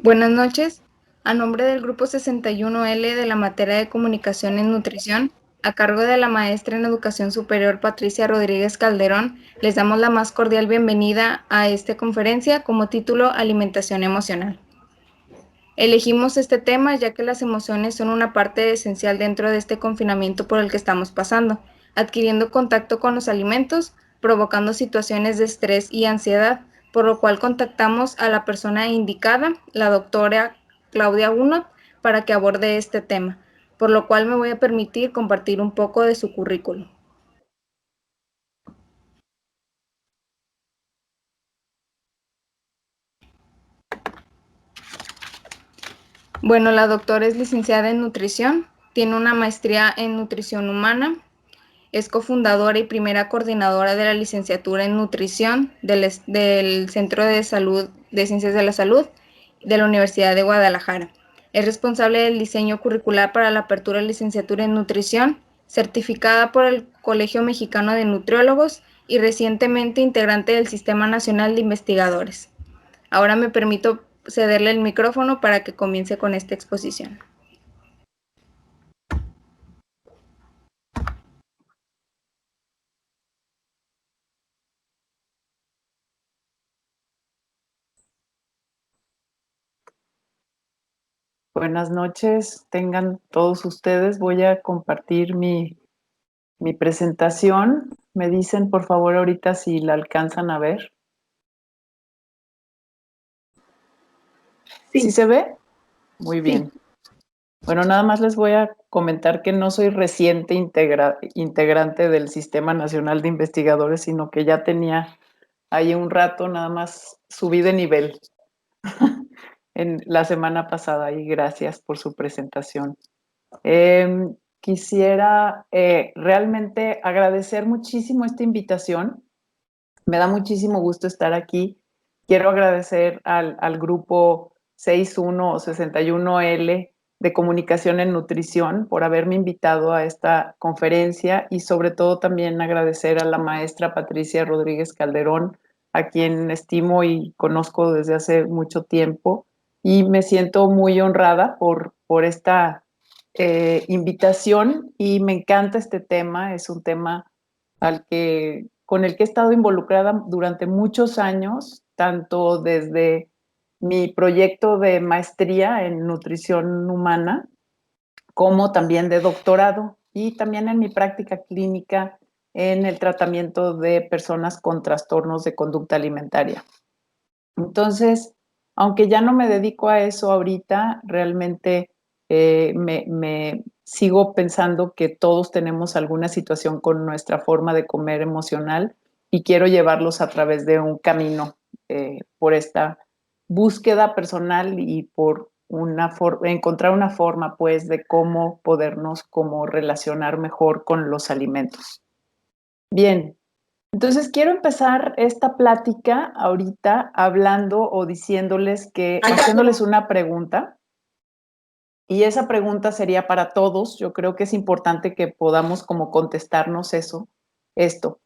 Buenas noches. A nombre del Grupo 61L de la materia de Comunicación en Nutrición, a cargo de la maestra en Educación Superior Patricia Rodríguez Calderón, les damos la más cordial bienvenida a esta conferencia como título Alimentación Emocional. Elegimos este tema ya que las emociones son una parte esencial dentro de este confinamiento por el que estamos pasando, adquiriendo contacto con los alimentos, provocando situaciones de estrés y ansiedad, por lo cual contactamos a la persona indicada, la doctora Claudia Unot, para que aborde este tema, por lo cual me voy a permitir compartir un poco de su currículum. Bueno, la doctora es licenciada en nutrición, tiene una maestría en nutrición humana. Es cofundadora y primera coordinadora de la licenciatura en nutrición del Centro de Salud de Ciencias de la Salud de la Universidad de Guadalajara. Es responsable del diseño curricular para la apertura de licenciatura en nutrición, certificada por el Colegio Mexicano de Nutriólogos y recientemente integrante del Sistema Nacional de Investigadores. Ahora me permito cederle el micrófono para que comience con esta exposición. Buenas noches, tengan todos ustedes. Voy a compartir mi presentación. Me dicen, por favor, ahorita si la alcanzan a ver. ¿Sí se ve? Muy bien. Sí. Bueno, nada más les voy a comentar que no soy reciente integrante del Sistema Nacional de Investigadores, sino que ya tenía ahí un rato, nada más subí de nivel en la semana pasada y gracias por su presentación. Quisiera realmente agradecer muchísimo esta invitación. Me da muchísimo gusto estar aquí. Quiero agradecer al grupo 61 o 61L de Comunicación en Nutrición por haberme invitado a esta conferencia y sobre todo también agradecer a la maestra Patricia Rodríguez Calderón, a quien estimo y conozco desde hace mucho tiempo y me siento muy honrada por esta invitación y me encanta este tema. Es un tema con el que he estado involucrada durante muchos años, tanto desde mi proyecto de maestría en nutrición humana, como también de doctorado y también en mi práctica clínica en el tratamiento de personas con trastornos de conducta alimentaria. Entonces, aunque ya no me dedico a eso ahorita, realmente me sigo pensando que todos tenemos alguna situación con nuestra forma de comer emocional y quiero llevarlos a través de un camino por esta búsqueda personal y por encontrar una forma, pues, de cómo podernos como relacionar mejor con los alimentos. Bien, entonces quiero empezar esta plática ahorita hablando o haciéndoles una pregunta. Y esa pregunta sería para todos. Yo creo que es importante que podamos como contestarnos esto.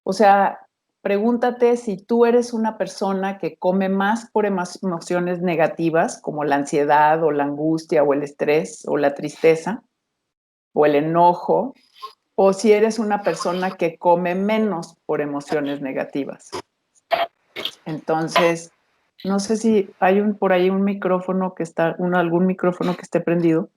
O sea, pregúntate si tú eres una persona que come más por emociones negativas, como la ansiedad o la angustia o el estrés o la tristeza o el enojo, o si eres una persona que come menos por emociones negativas. Entonces, no sé si hay por ahí un micrófono algún micrófono que esté prendido.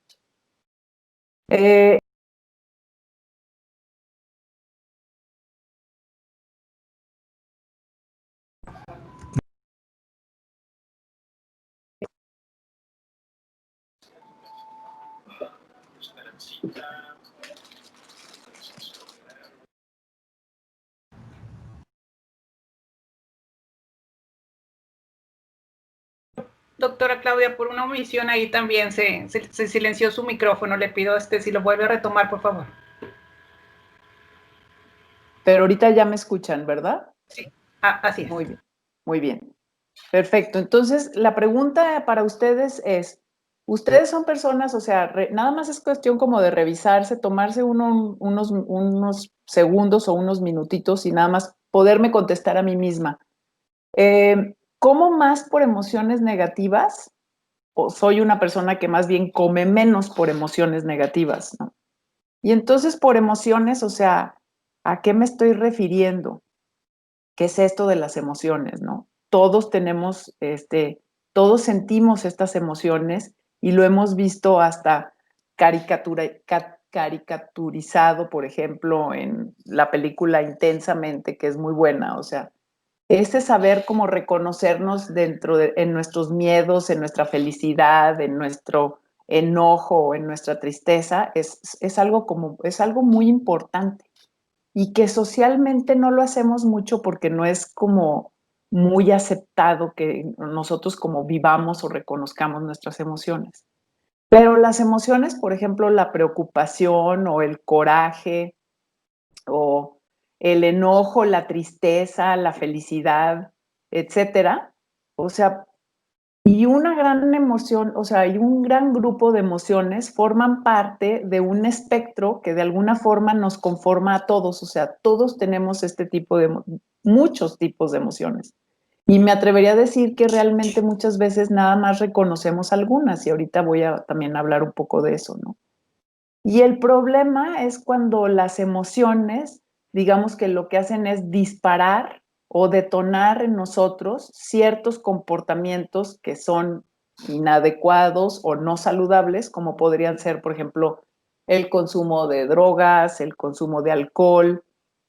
Doctora Claudia, por una omisión ahí también se silenció su micrófono. Le pido si lo vuelve a retomar, por favor. Pero ahorita ya me escuchan, ¿verdad? Sí, así es. Muy bien, muy bien. Perfecto. Entonces, la pregunta para ustedes es, ¿ustedes son personas, o sea, nada más es cuestión como de revisarse, tomarse unos segundos o unos minutitos y nada más poderme contestar a mí misma? ¿Como más por emociones negativas o soy una persona que más bien come menos por emociones negativas, ¿no? Y entonces por emociones, o sea, ¿a qué me estoy refiriendo? ¿Qué es esto de las emociones, no? Todos tenemos, todos sentimos estas emociones y lo hemos visto hasta caricaturizado, por ejemplo, en la película Intensamente, que es muy buena, o sea, ese saber cómo reconocernos en nuestros miedos, en nuestra felicidad, en nuestro enojo, en nuestra tristeza, es algo muy importante y que socialmente no lo hacemos mucho porque no es como muy aceptado que nosotros como vivamos o reconozcamos nuestras emociones. Pero las emociones, por ejemplo, la preocupación o el coraje o el enojo, la tristeza, la felicidad, etcétera. O sea, y una gran emoción, o sea, y un gran grupo de emociones forman parte de un espectro que de alguna forma nos conforma a todos. O sea, todos tenemos muchos tipos de emociones. Y me atrevería a decir que realmente muchas veces nada más reconocemos algunas, y ahorita voy a también hablar un poco de eso, ¿no? Y el problema es cuando las emociones, digamos que lo que hacen es disparar o detonar en nosotros ciertos comportamientos que son inadecuados o no saludables, como podrían ser, por ejemplo, el consumo de drogas, el consumo de alcohol,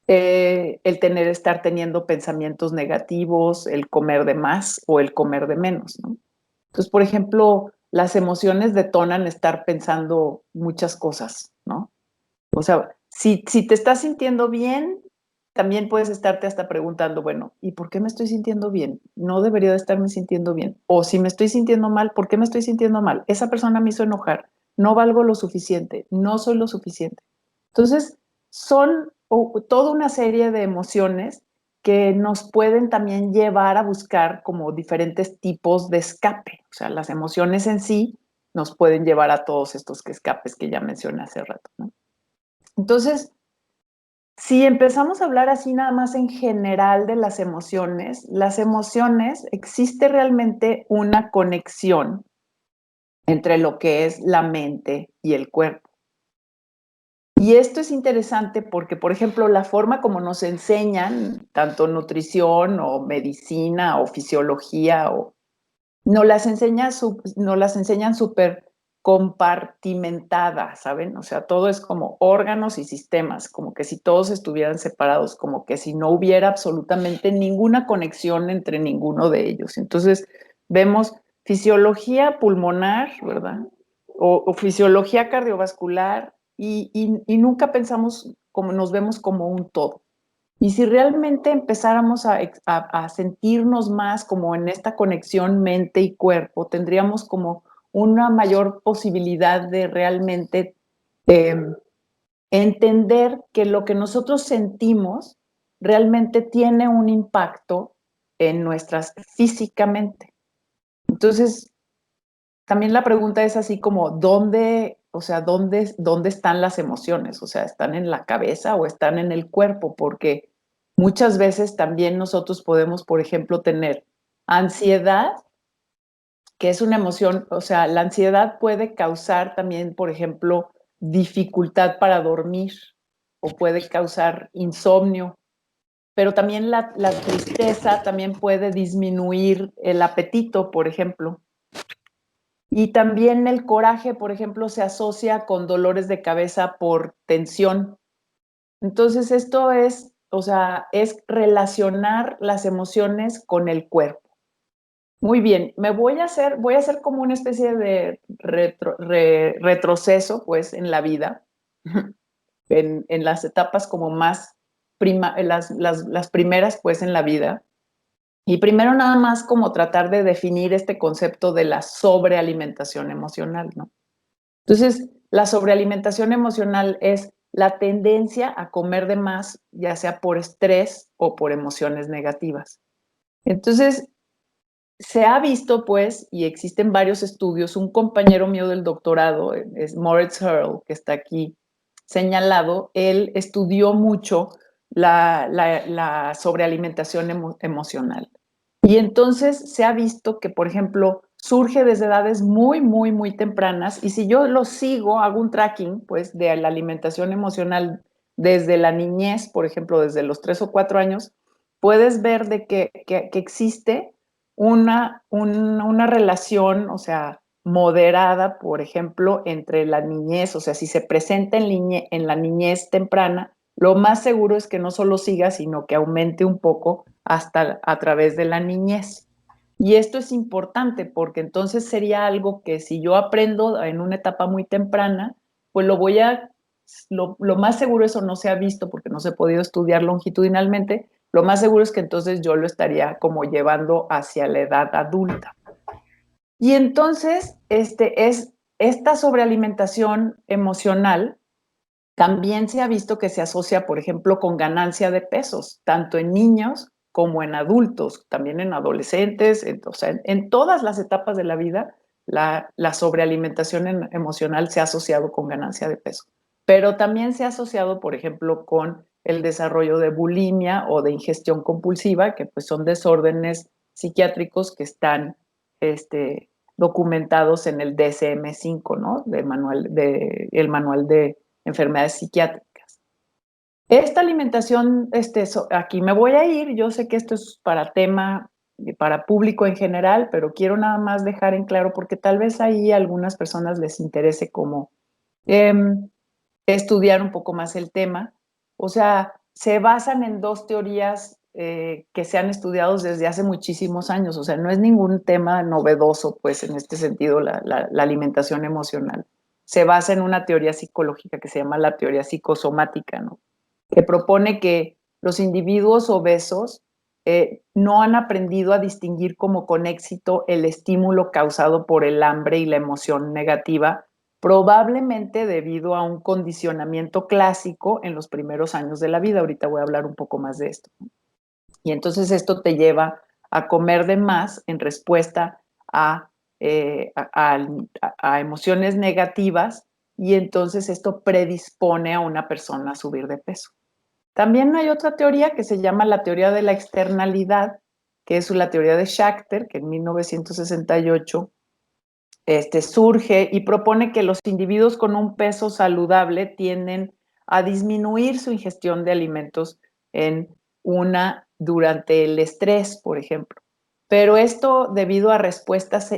estar teniendo pensamientos negativos, el comer de más o el comer de menos, ¿no? Entonces, por ejemplo, las emociones detonan estar pensando muchas cosas, ¿no? O sea, si te estás sintiendo bien, también puedes estarte hasta preguntando, bueno, ¿y por qué me estoy sintiendo bien? No debería de estarme sintiendo bien. O si me estoy sintiendo mal, ¿por qué me estoy sintiendo mal? Esa persona me hizo enojar, no valgo lo suficiente, no soy lo suficiente. Entonces, son toda una serie de emociones que nos pueden también llevar a buscar como diferentes tipos de escape. O sea, las emociones en sí nos pueden llevar a todos estos escapes que ya mencioné hace rato, ¿no? Entonces, si empezamos a hablar así nada más en general de las emociones, existe realmente una conexión entre lo que es la mente y el cuerpo. Y esto es interesante porque, por ejemplo, la forma como nos enseñan, tanto nutrición o medicina o fisiología, nos las enseñan súper compartimentadas, ¿saben? O sea, todo es como órganos y sistemas, como que si todos estuvieran separados, como que si no hubiera absolutamente ninguna conexión entre ninguno de ellos. Entonces, vemos fisiología pulmonar, ¿verdad? O fisiología cardiovascular y nunca pensamos como nos vemos como un todo. Y si realmente empezáramos a sentirnos más como en esta conexión mente y cuerpo, tendríamos como una mayor posibilidad de realmente eh, entender que lo que nosotros sentimos realmente tiene un impacto en nuestras físicamente. Entonces, también la pregunta es así como, ¿dónde están las emociones? O sea, ¿están en la cabeza o están en el cuerpo? Porque muchas veces también nosotros podemos, por ejemplo, tener ansiedad, que es una emoción, o sea, la ansiedad puede causar también, por ejemplo, dificultad para dormir o puede causar insomnio, pero también la tristeza también puede disminuir el apetito, por ejemplo. Y también el coraje, por ejemplo, se asocia con dolores de cabeza por tensión. Entonces, esto es, o sea, es relacionar las emociones con el cuerpo. Muy bien, voy a hacer como una especie de retroceso, pues, en la vida, en las etapas como más las primeras, pues, en la vida. Y primero nada más como tratar de definir este concepto de la sobrealimentación emocional, ¿no? Entonces, la sobrealimentación emocional es la tendencia a comer de más, ya sea por estrés o por emociones negativas. Entonces, se ha visto, pues, y existen varios estudios, un compañero mío del doctorado, es Moritz Earl, que está aquí señalado, él estudió mucho la sobrealimentación emocional. Y entonces se ha visto que, por ejemplo, surge desde edades muy, muy, muy tempranas, y si yo lo sigo, hago un tracking, pues, de la alimentación emocional desde la niñez, por ejemplo, desde los 3 o 4 años, puedes ver de que existe una relación, o sea, moderada, por ejemplo, entre la niñez, o sea, si se presenta en la niñez temprana, lo más seguro es que no solo siga, sino que aumente un poco hasta a través de la niñez. Y esto es importante porque entonces sería algo que si yo aprendo en una etapa muy temprana, pues lo más seguro, eso no se ha visto porque no se ha podido estudiar longitudinalmente, lo más seguro es que entonces yo lo estaría como llevando hacia la edad adulta. Y entonces, esta sobrealimentación emocional también se ha visto que se asocia, por ejemplo, con ganancia de pesos, tanto en niños como en adultos, también en adolescentes, o sea, en todas las etapas de la vida, la sobrealimentación emocional se ha asociado con ganancia de peso. Pero también se ha asociado, por ejemplo, con el desarrollo de bulimia o de ingestión compulsiva, que pues son desórdenes psiquiátricos que están documentados en el DSM-5, ¿no? El manual de enfermedades psiquiátricas. Esta alimentación, aquí me voy a ir, yo sé que esto es para público en general, pero quiero nada más dejar en claro, porque tal vez ahí a algunas personas les interese como estudiar un poco más el tema. O sea, se basan en dos teorías que se han estudiado desde hace muchísimos años, o sea, no es ningún tema novedoso, pues, en este sentido, la alimentación emocional. Se basa en una teoría psicológica que se llama la teoría psicosomática, ¿no? Que propone que los individuos obesos no han aprendido a distinguir como con éxito el estímulo causado por el hambre y la emoción negativa, probablemente debido a un condicionamiento clásico en los primeros años de la vida. Ahorita voy a hablar un poco más de esto. Y entonces esto te lleva a comer de más en respuesta a emociones negativas, y entonces esto predispone a una persona a subir de peso. También hay otra teoría que se llama la teoría de la externalidad, que es la teoría de Schachter, que en 1968 surge y propone que los individuos con un peso saludable tienden a disminuir su ingestión de alimentos durante el estrés, por ejemplo. Pero esto debido a respuestas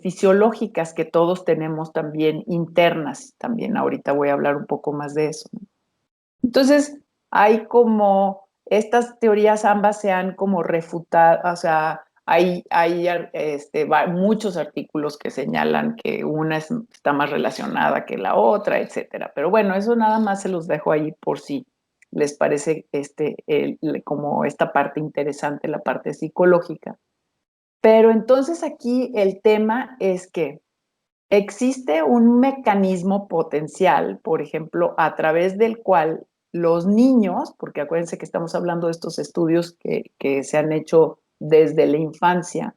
fisiológicas que todos tenemos también internas. También ahorita voy a hablar un poco más de eso. Entonces, hay como estas teorías ambas se han como refutado, o sea, hay muchos artículos que señalan que una está más relacionada que la otra, etcétera. Pero bueno, eso nada más se los dejo ahí por si les parece como esta parte interesante, la parte psicológica. Pero entonces aquí el tema es que existe un mecanismo potencial, por ejemplo, a través del cual los niños, porque acuérdense que estamos hablando de estos estudios que se han hecho desde la infancia,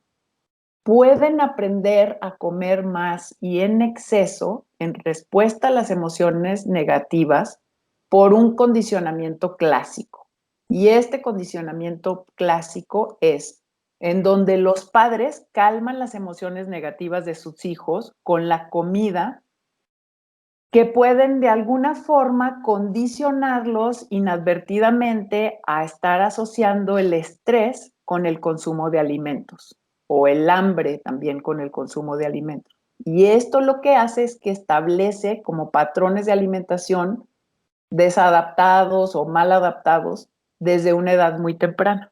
pueden aprender a comer más y en exceso en respuesta a las emociones negativas por un condicionamiento clásico. Y este condicionamiento clásico es en donde los padres calman las emociones negativas de sus hijos con la comida, que pueden de alguna forma condicionarlos inadvertidamente a estar asociando el estrés con el consumo de alimentos o el hambre también con el consumo de alimentos. Y esto lo que hace es que establece como patrones de alimentación desadaptados o mal adaptados desde una edad muy temprana.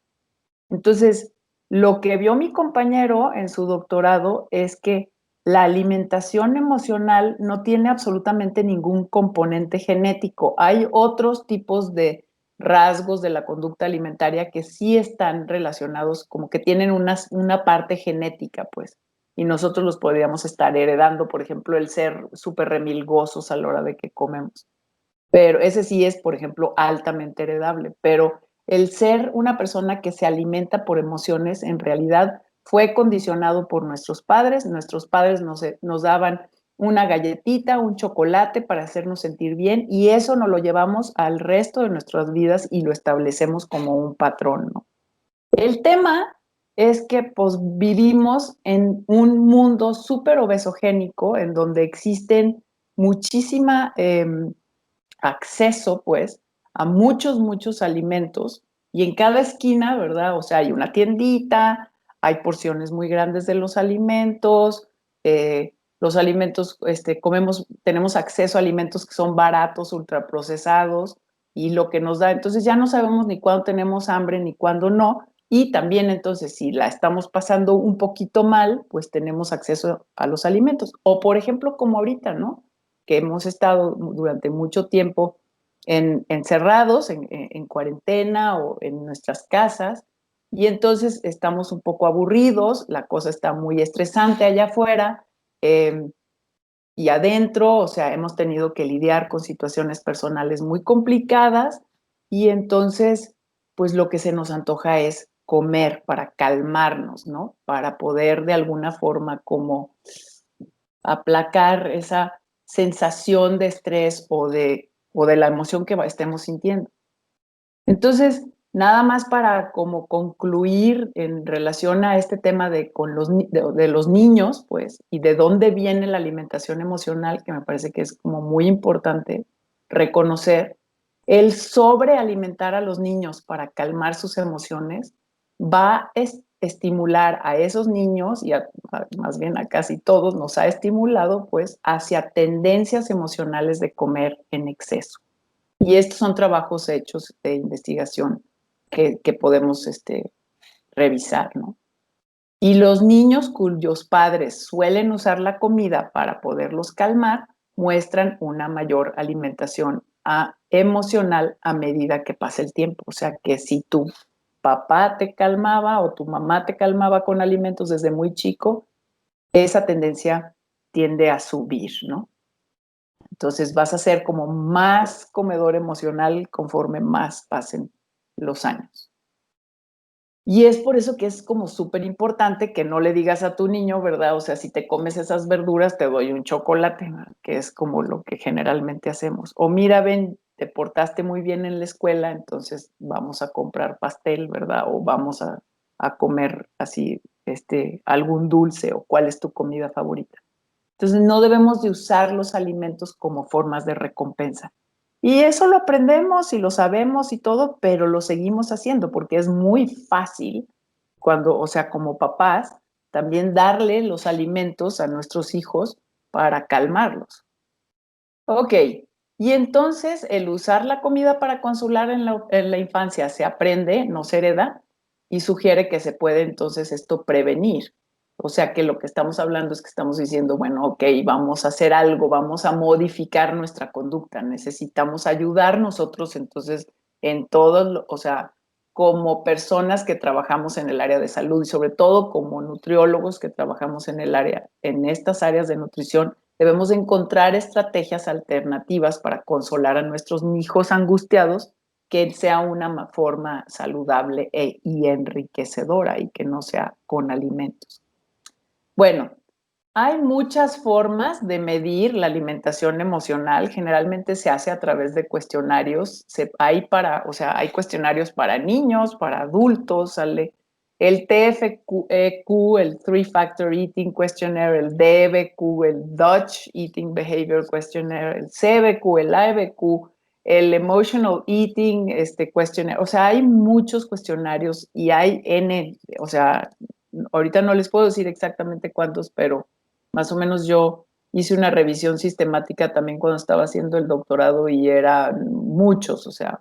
Entonces, lo que vio mi compañero en su doctorado es que la alimentación emocional no tiene absolutamente ningún componente genético. Hay otros tipos de rasgos de la conducta alimentaria que sí están relacionados, como que tienen una parte genética, pues, y nosotros los podríamos estar heredando, por ejemplo, el ser súper remilgosos a la hora de que comemos. Pero ese sí es, por ejemplo, altamente heredable, pero el ser una persona que se alimenta por emociones, en realidad fue condicionado por nuestros padres. Nuestros padres nos daban una galletita, un chocolate para hacernos sentir bien, y eso nos lo llevamos al resto de nuestras vidas y lo establecemos como un patrón, ¿no? El tema es que pues vivimos en un mundo súper obesogénico en donde existen muchísima acceso pues a muchos alimentos y en cada esquina, ¿verdad? O sea, hay una tiendita, hay porciones muy grandes de los alimentos, tenemos acceso a alimentos que son baratos, ultraprocesados y lo que nos da, entonces ya no sabemos ni cuándo tenemos hambre ni cuándo no. Y también entonces si la estamos pasando un poquito mal, pues tenemos acceso a los alimentos. O por ejemplo, como ahorita, ¿no? Que hemos estado durante mucho tiempo encerrados, en cuarentena o en nuestras casas, y entonces estamos un poco aburridos, la cosa está muy estresante allá afuera, y adentro, o sea, hemos tenido que lidiar con situaciones personales muy complicadas, y entonces, pues lo que se nos antoja es comer para calmarnos, ¿no? Para poder de alguna forma como aplacar esa sensación de estrés o de la emoción que estemos sintiendo. Entonces, nada más para como concluir en relación a este tema de los niños, pues, y de dónde viene la alimentación emocional, que me parece que es como muy importante reconocer, el sobrealimentar a los niños para calmar sus emociones va a estimular a esos niños y más bien a casi todos nos ha estimulado pues hacia tendencias emocionales de comer en exceso. Y estos son trabajos hechos de investigación que podemos revisar, ¿no? Y los niños cuyos padres suelen usar la comida para poderlos calmar muestran una mayor alimentación emocional a medida que pasa el tiempo. O sea que si tu papá te calmaba o tu mamá te calmaba con alimentos desde muy chico, esa tendencia tiende a subir, ¿no? Entonces vas a ser como más comedor emocional conforme más pasen los años. Y es por eso que es como súper importante que no le digas a tu niño, ¿verdad? O sea, si te comes esas verduras, te doy un chocolate, ¿verdad? Que es como lo que generalmente hacemos. O mira, ven, te portaste muy bien en la escuela, entonces vamos a comprar pastel, ¿verdad? O vamos a comer así, algún dulce o cuál es tu comida favorita. Entonces no debemos de usar los alimentos como formas de recompensa. Y eso lo aprendemos y lo sabemos y todo, pero lo seguimos haciendo porque es muy fácil cuando, o sea, como papás, también darle los alimentos a nuestros hijos para calmarlos. Ok, y entonces el usar la comida para consolar en la infancia se aprende, no se hereda, y sugiere que se puede entonces esto prevenir. O sea que lo que estamos hablando es que estamos diciendo, bueno, ok, vamos a hacer algo, vamos a modificar nuestra conducta, necesitamos ayudar nosotros entonces en todo, o sea, como personas que trabajamos en el área de salud y sobre todo como nutriólogos que trabajamos en estas áreas de nutrición, debemos encontrar estrategias alternativas para consolar a nuestros hijos angustiados que sea una forma saludable y enriquecedora y que no sea con alimentos. Bueno, hay muchas formas de medir la alimentación emocional. Generalmente se hace a través de cuestionarios. Hay cuestionarios para niños, para adultos. El TFQ, el Three Factor Eating Questionnaire, el DBQ, el Dutch Eating Behavior Questionnaire, el CBQ, el ABQ, el Emotional Eating Questionnaire. O sea, hay muchos cuestionarios y hay o sea, ahorita no les puedo decir exactamente cuántos, pero más o menos yo hice una revisión sistemática también cuando estaba haciendo el doctorado y eran muchos, o sea,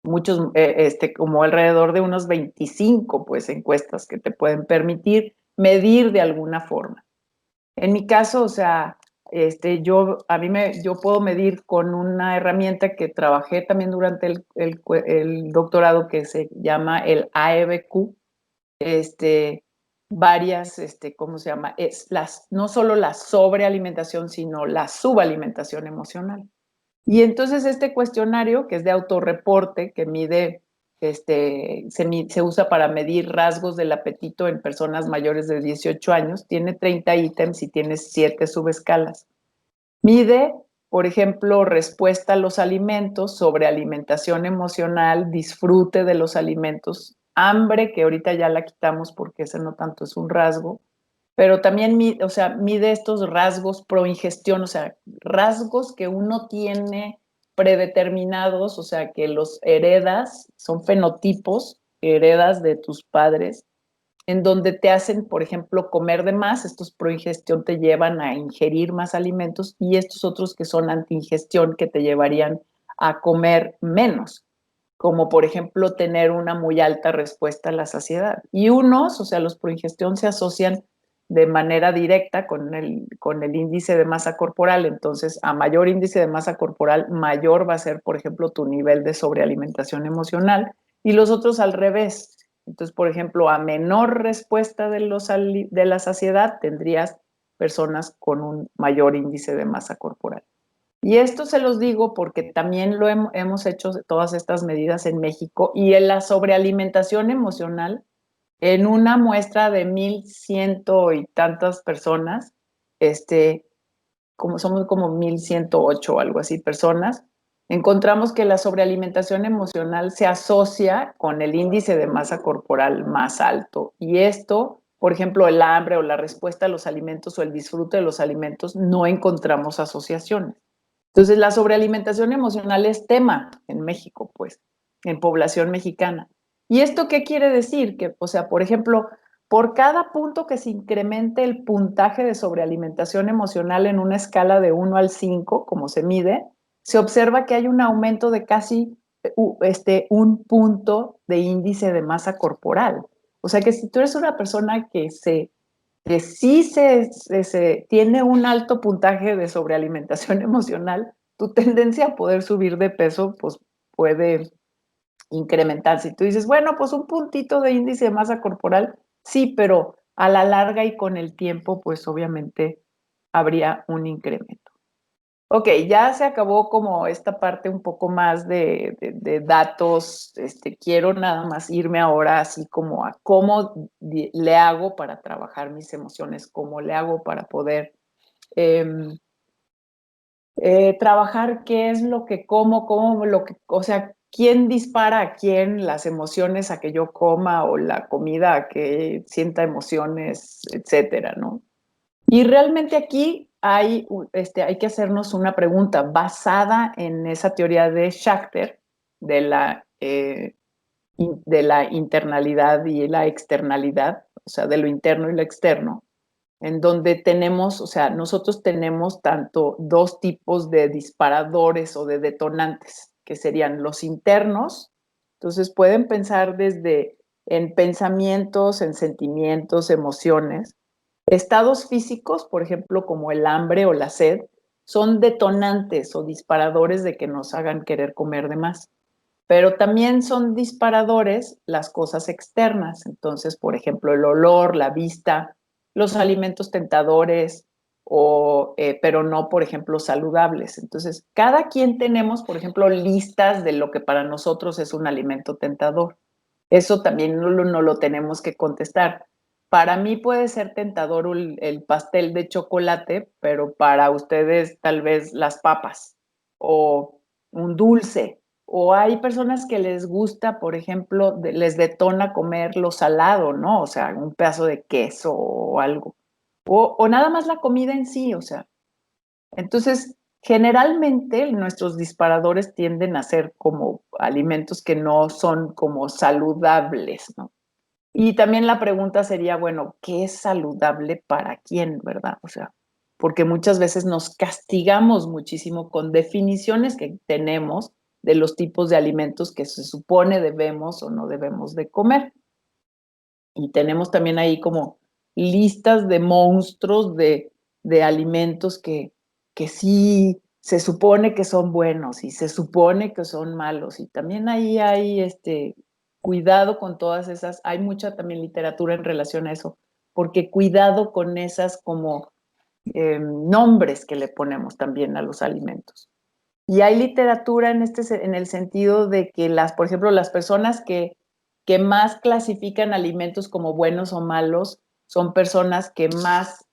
muchos, como alrededor de unos 25 pues encuestas que te pueden permitir medir de alguna forma. En mi caso, o sea, yo puedo medir con una herramienta que trabajé también durante el doctorado que se llama el AEBQ, varias, ¿cómo se llama? No solo la sobrealimentación, sino la subalimentación emocional. Y entonces este cuestionario, que es de autorreporte, que mide, se usa para medir rasgos del apetito en personas mayores de 18 años, tiene 30 ítems y tiene 7 subescalas. Mide, por ejemplo, respuesta a los alimentos, sobrealimentación emocional, disfrute de los alimentos, hambre, que ahorita ya la quitamos porque ese no tanto es un rasgo, pero también mide estos rasgos proingestión, o sea, rasgos que uno tiene predeterminados, o sea, que los heredas, son fenotipos que heredas de tus padres, en donde te hacen, por ejemplo, comer de más. Estos proingestión te llevan a ingerir más alimentos, y estos otros que son antiingestión, que te llevarían a comer menos, como por ejemplo tener una muy alta respuesta a la saciedad. Y unos, o sea, los proingestión se asocian de manera directa con el índice de masa corporal. Entonces, a mayor índice de masa corporal, mayor va a ser, por ejemplo, tu nivel de sobrealimentación emocional, y los otros al revés. Entonces, por ejemplo, a menor respuesta de la saciedad, tendrías personas con un mayor índice de masa corporal. Y esto se los digo porque también hemos hecho todas estas medidas en México, y en la sobrealimentación emocional, en una muestra de 1,100 y tantas personas, somos como 1,108 o algo así personas, encontramos que la sobrealimentación emocional se asocia con el índice de masa corporal más alto. Y esto, por ejemplo, el hambre o la respuesta a los alimentos o el disfrute de los alimentos, no encontramos asociaciones. Entonces, la sobrealimentación emocional es tema en México, pues, en población mexicana. ¿Y esto qué quiere decir? Que, o sea, por ejemplo, por cada punto que se incremente el puntaje de sobrealimentación emocional en una escala de 1 al 5, como se mide, se observa que hay un aumento de casi un punto de índice de masa corporal. O sea que si tú eres una persona que sí tiene un alto puntaje de sobrealimentación emocional, tu tendencia a poder subir de peso pues puede incrementarse. Si tú dices, bueno, pues un puntito de índice de masa corporal, sí, pero a la larga y con el tiempo, pues obviamente habría un incremento. Ok, ya se acabó como esta parte un poco más de datos. Quiero nada más irme ahora así como a cómo le hago para trabajar mis emociones, cómo le hago para poder trabajar qué es lo que como, o sea, quién dispara a quién las emociones a que yo coma, o la comida a que sienta emociones, etcétera, ¿no? Y realmente aquí hay que hacernos una pregunta basada en esa teoría de Schachter de la internalidad y la externalidad, o sea, de lo interno y lo externo, en donde tenemos, o sea, nosotros tenemos tanto dos tipos de disparadores o de detonantes, que serían los internos. Entonces pueden pensar desde en pensamientos, en sentimientos, emociones. Estados físicos, por ejemplo, como el hambre o la sed, son detonantes o disparadores de que nos hagan querer comer de más. Pero también son disparadores las cosas externas. Entonces, por ejemplo, el olor, la vista, los alimentos tentadores, pero no, por ejemplo, saludables. Entonces, cada quien tenemos, por ejemplo, listas de lo que para nosotros es un alimento tentador. Eso también no lo tenemos que contestar. Para mí puede ser tentador el pastel de chocolate, pero para ustedes tal vez las papas o un dulce. O hay personas que les gusta, por ejemplo, les detona comer lo salado, ¿no? O sea, un pedazo de queso o algo. O nada más la comida en sí, o sea. Entonces, generalmente nuestros disparadores tienden a ser como alimentos que no son como saludables, ¿no? Y también la pregunta sería, bueno, ¿qué es saludable para quién, verdad? O sea, porque muchas veces nos castigamos muchísimo con definiciones que tenemos de los tipos de alimentos que se supone debemos o no debemos de comer. Y tenemos también ahí como listas de monstruos de alimentos que sí se supone que son buenos y se supone que son malos. Y también ahí hay cuidado con todas esas. Hay mucha también literatura en relación a eso, porque cuidado con esas como nombres que le ponemos también a los alimentos. Y hay literatura en el sentido de que por ejemplo, las personas que más clasifican alimentos como buenos o malos son personas que más,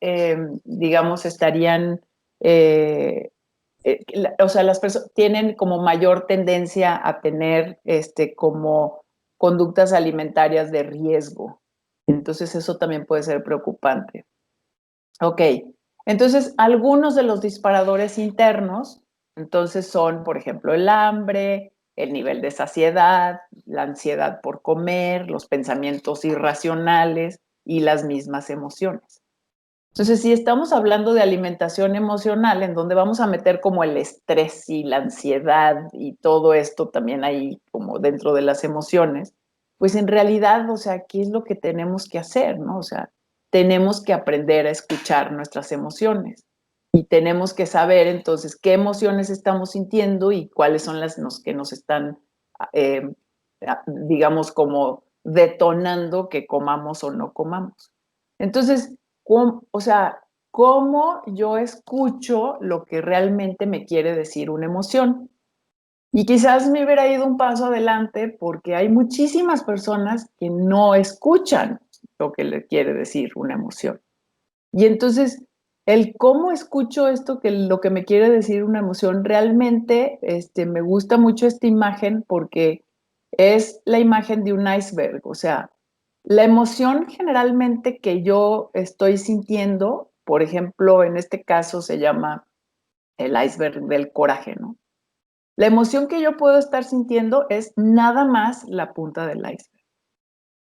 digamos, estarían, o sea, las personas tienen como mayor tendencia a tener como conductas alimentarias de riesgo. Entonces eso también puede ser preocupante. Ok, entonces algunos de los disparadores internos, entonces son, por ejemplo, el hambre, el nivel de saciedad, la ansiedad por comer, los pensamientos irracionales y las mismas emociones. Entonces, si estamos hablando de alimentación emocional, en donde vamos a meter como el estrés y la ansiedad y todo esto también ahí como dentro de las emociones, pues en realidad, o sea, ¿qué es lo que tenemos que hacer, no? O sea, tenemos que aprender a escuchar nuestras emociones y tenemos que saber entonces qué emociones estamos sintiendo y cuáles son las que nos están, eh, digamos, como detonando que comamos o no comamos. Entonces, o sea, cómo yo escucho lo que realmente me quiere decir una emoción. Y quizás me hubiera ido un paso adelante porque hay muchísimas personas que no escuchan lo que le quiere decir una emoción. Y entonces, el cómo escucho esto, que lo que me quiere decir una emoción, realmente me gusta mucho esta imagen porque es la imagen de un iceberg. O sea, la emoción generalmente que yo estoy sintiendo, por ejemplo, en este caso se llama el iceberg del coraje, ¿no? La emoción que yo puedo estar sintiendo es nada más la punta del iceberg.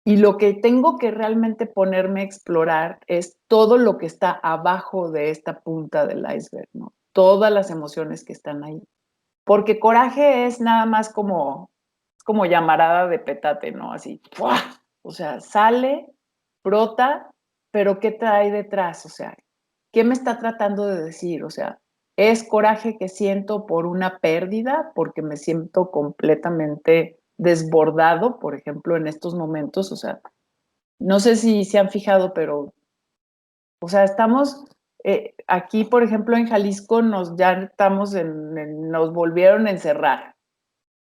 Y lo que tengo que realmente ponerme a explorar es todo lo que está abajo de esta punta del iceberg, ¿no? Todas las emociones que están ahí. Porque coraje es nada más como llamarada de petate, ¿no? Así, ¡fua! O sea, sale, brota, pero ¿qué trae detrás? O sea, ¿qué me está tratando de decir? O sea, ¿es coraje que siento por una pérdida? Porque me siento completamente desbordado, por ejemplo, en estos momentos. O sea, no sé si se han fijado, pero, o sea, estamos aquí, por ejemplo, en Jalisco, ya estamos nos volvieron a encerrar.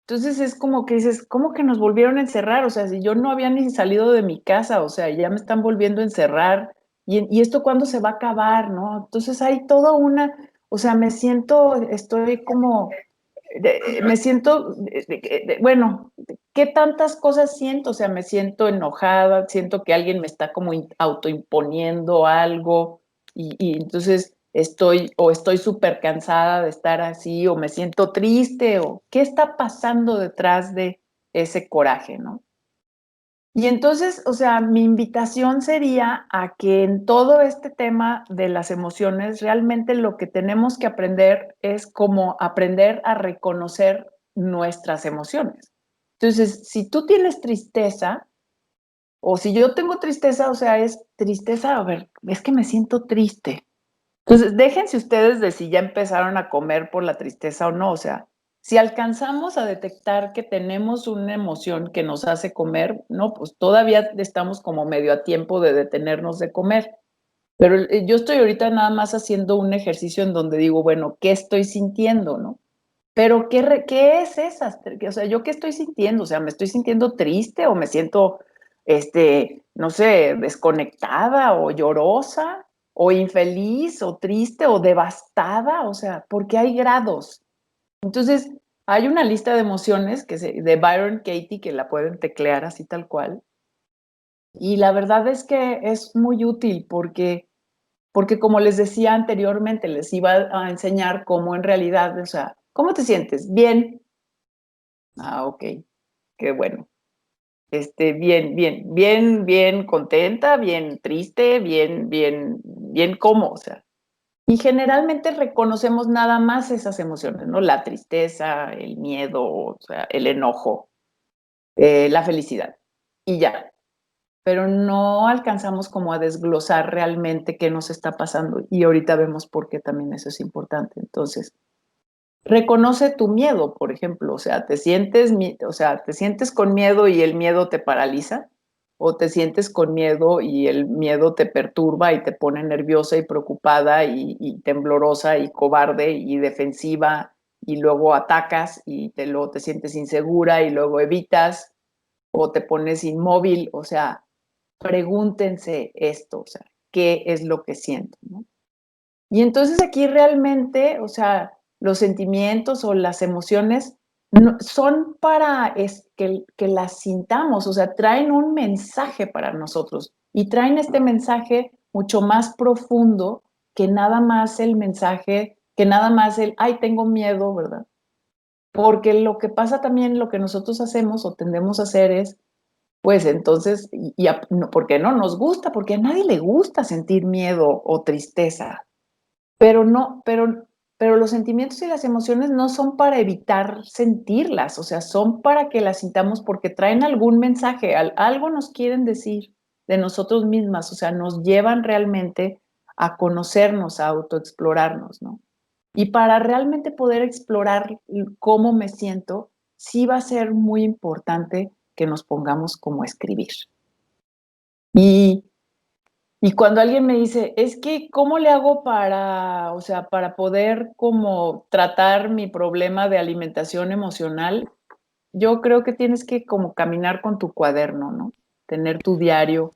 Entonces es como que dices, ¿cómo que nos volvieron a encerrar? O sea, si yo no había ni salido de mi casa, o sea, ya me están volviendo a encerrar. ¿Y esto cuándo se va a acabar, no? Entonces hay toda o sea, estoy como, me siento, bueno, ¿qué tantas cosas siento? O sea, me siento enojada, siento que alguien me está como autoimponiendo algo y entonces estoy súper cansada de estar así, o me siento triste, o qué está pasando detrás de ese coraje, ¿no? Y entonces, o sea, mi invitación sería a que en todo este tema de las emociones, realmente lo que tenemos que aprender es como aprender a reconocer nuestras emociones. Entonces, si tú tienes tristeza, o si yo tengo tristeza, o sea, es tristeza, a ver, es que me siento triste. Entonces, déjense ustedes de si ya empezaron a comer por la tristeza o no. O sea, si alcanzamos a detectar que tenemos una emoción que nos hace comer, no, pues todavía estamos como medio a tiempo de detenernos de comer. Pero yo estoy ahorita nada más haciendo un ejercicio en donde digo, bueno, ¿qué estoy sintiendo, no? Pero ¿qué es esa? O sea, ¿yo qué estoy sintiendo? O sea, ¿me estoy sintiendo triste o me siento, no sé, desconectada o llorosa o infeliz o triste o devastada? O sea, porque hay grados. Entonces, hay una lista de emociones de Byron Katie que la pueden teclear así tal cual. Y la verdad es que es muy útil porque como les decía anteriormente, les iba a enseñar cómo en realidad, o sea, ¿cómo te sientes? Bien. Ah, ok, qué bueno. Bien contenta, bien triste, bien cómo, o sea. Y generalmente reconocemos nada más esas emociones, ¿no? La tristeza, el miedo, o sea, el enojo, la felicidad. Y ya. Pero no alcanzamos como a desglosar realmente qué nos está pasando. Y ahorita vemos por qué también eso es importante. Entonces, reconoce tu miedo, por ejemplo. O sea, ¿te sientes con miedo y el miedo te paraliza? ¿O te sientes con miedo y el miedo te perturba y te pone nerviosa y preocupada y temblorosa y cobarde y defensiva y luego atacas y luego te sientes insegura y luego evitas o te pones inmóvil? O sea, pregúntense esto, o sea, ¿qué es lo que siento, no? Y entonces aquí realmente, o sea, los sentimientos o las emociones no, son para que las sintamos, o sea, traen un mensaje para nosotros y traen este mensaje mucho más profundo que nada más el mensaje, que nada más ay, tengo miedo, ¿verdad? Porque lo que pasa también, lo que nosotros hacemos o tendemos a hacer es, pues entonces, ¿por qué no nos gusta? Porque a nadie le gusta sentir miedo o tristeza, pero no, pero los sentimientos y las emociones no son para evitar sentirlas, o sea, son para que las sintamos porque traen algún mensaje, algo nos quieren decir de nosotros mismas, o sea, nos llevan realmente a conocernos, a autoexplorarnos, ¿no? Y para realmente poder explorar cómo me siento, sí va a ser muy importante que nos pongamos como a escribir. Y y cuando alguien me dice: "Es que, ¿cómo le hago para, o sea, para poder como tratar mi problema de alimentación emocional?". Yo creo que tienes que como caminar con tu cuaderno, ¿no? Tener tu diario.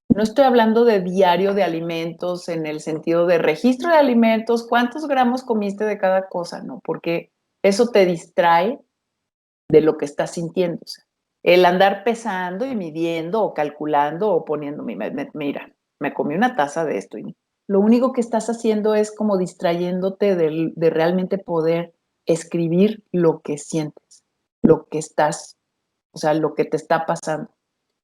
No estoy hablando de diario de alimentos en el sentido de registro de alimentos, cuántos gramos comiste de cada cosa, ¿no? Porque eso te distrae de lo que estás sintiendo. O sea, el andar pesando y midiendo o calculando o poniendo, mira, me comí una taza de esto y lo único que estás haciendo es como distrayéndote de realmente poder escribir lo que sientes, lo que estás, o sea, lo que te está pasando.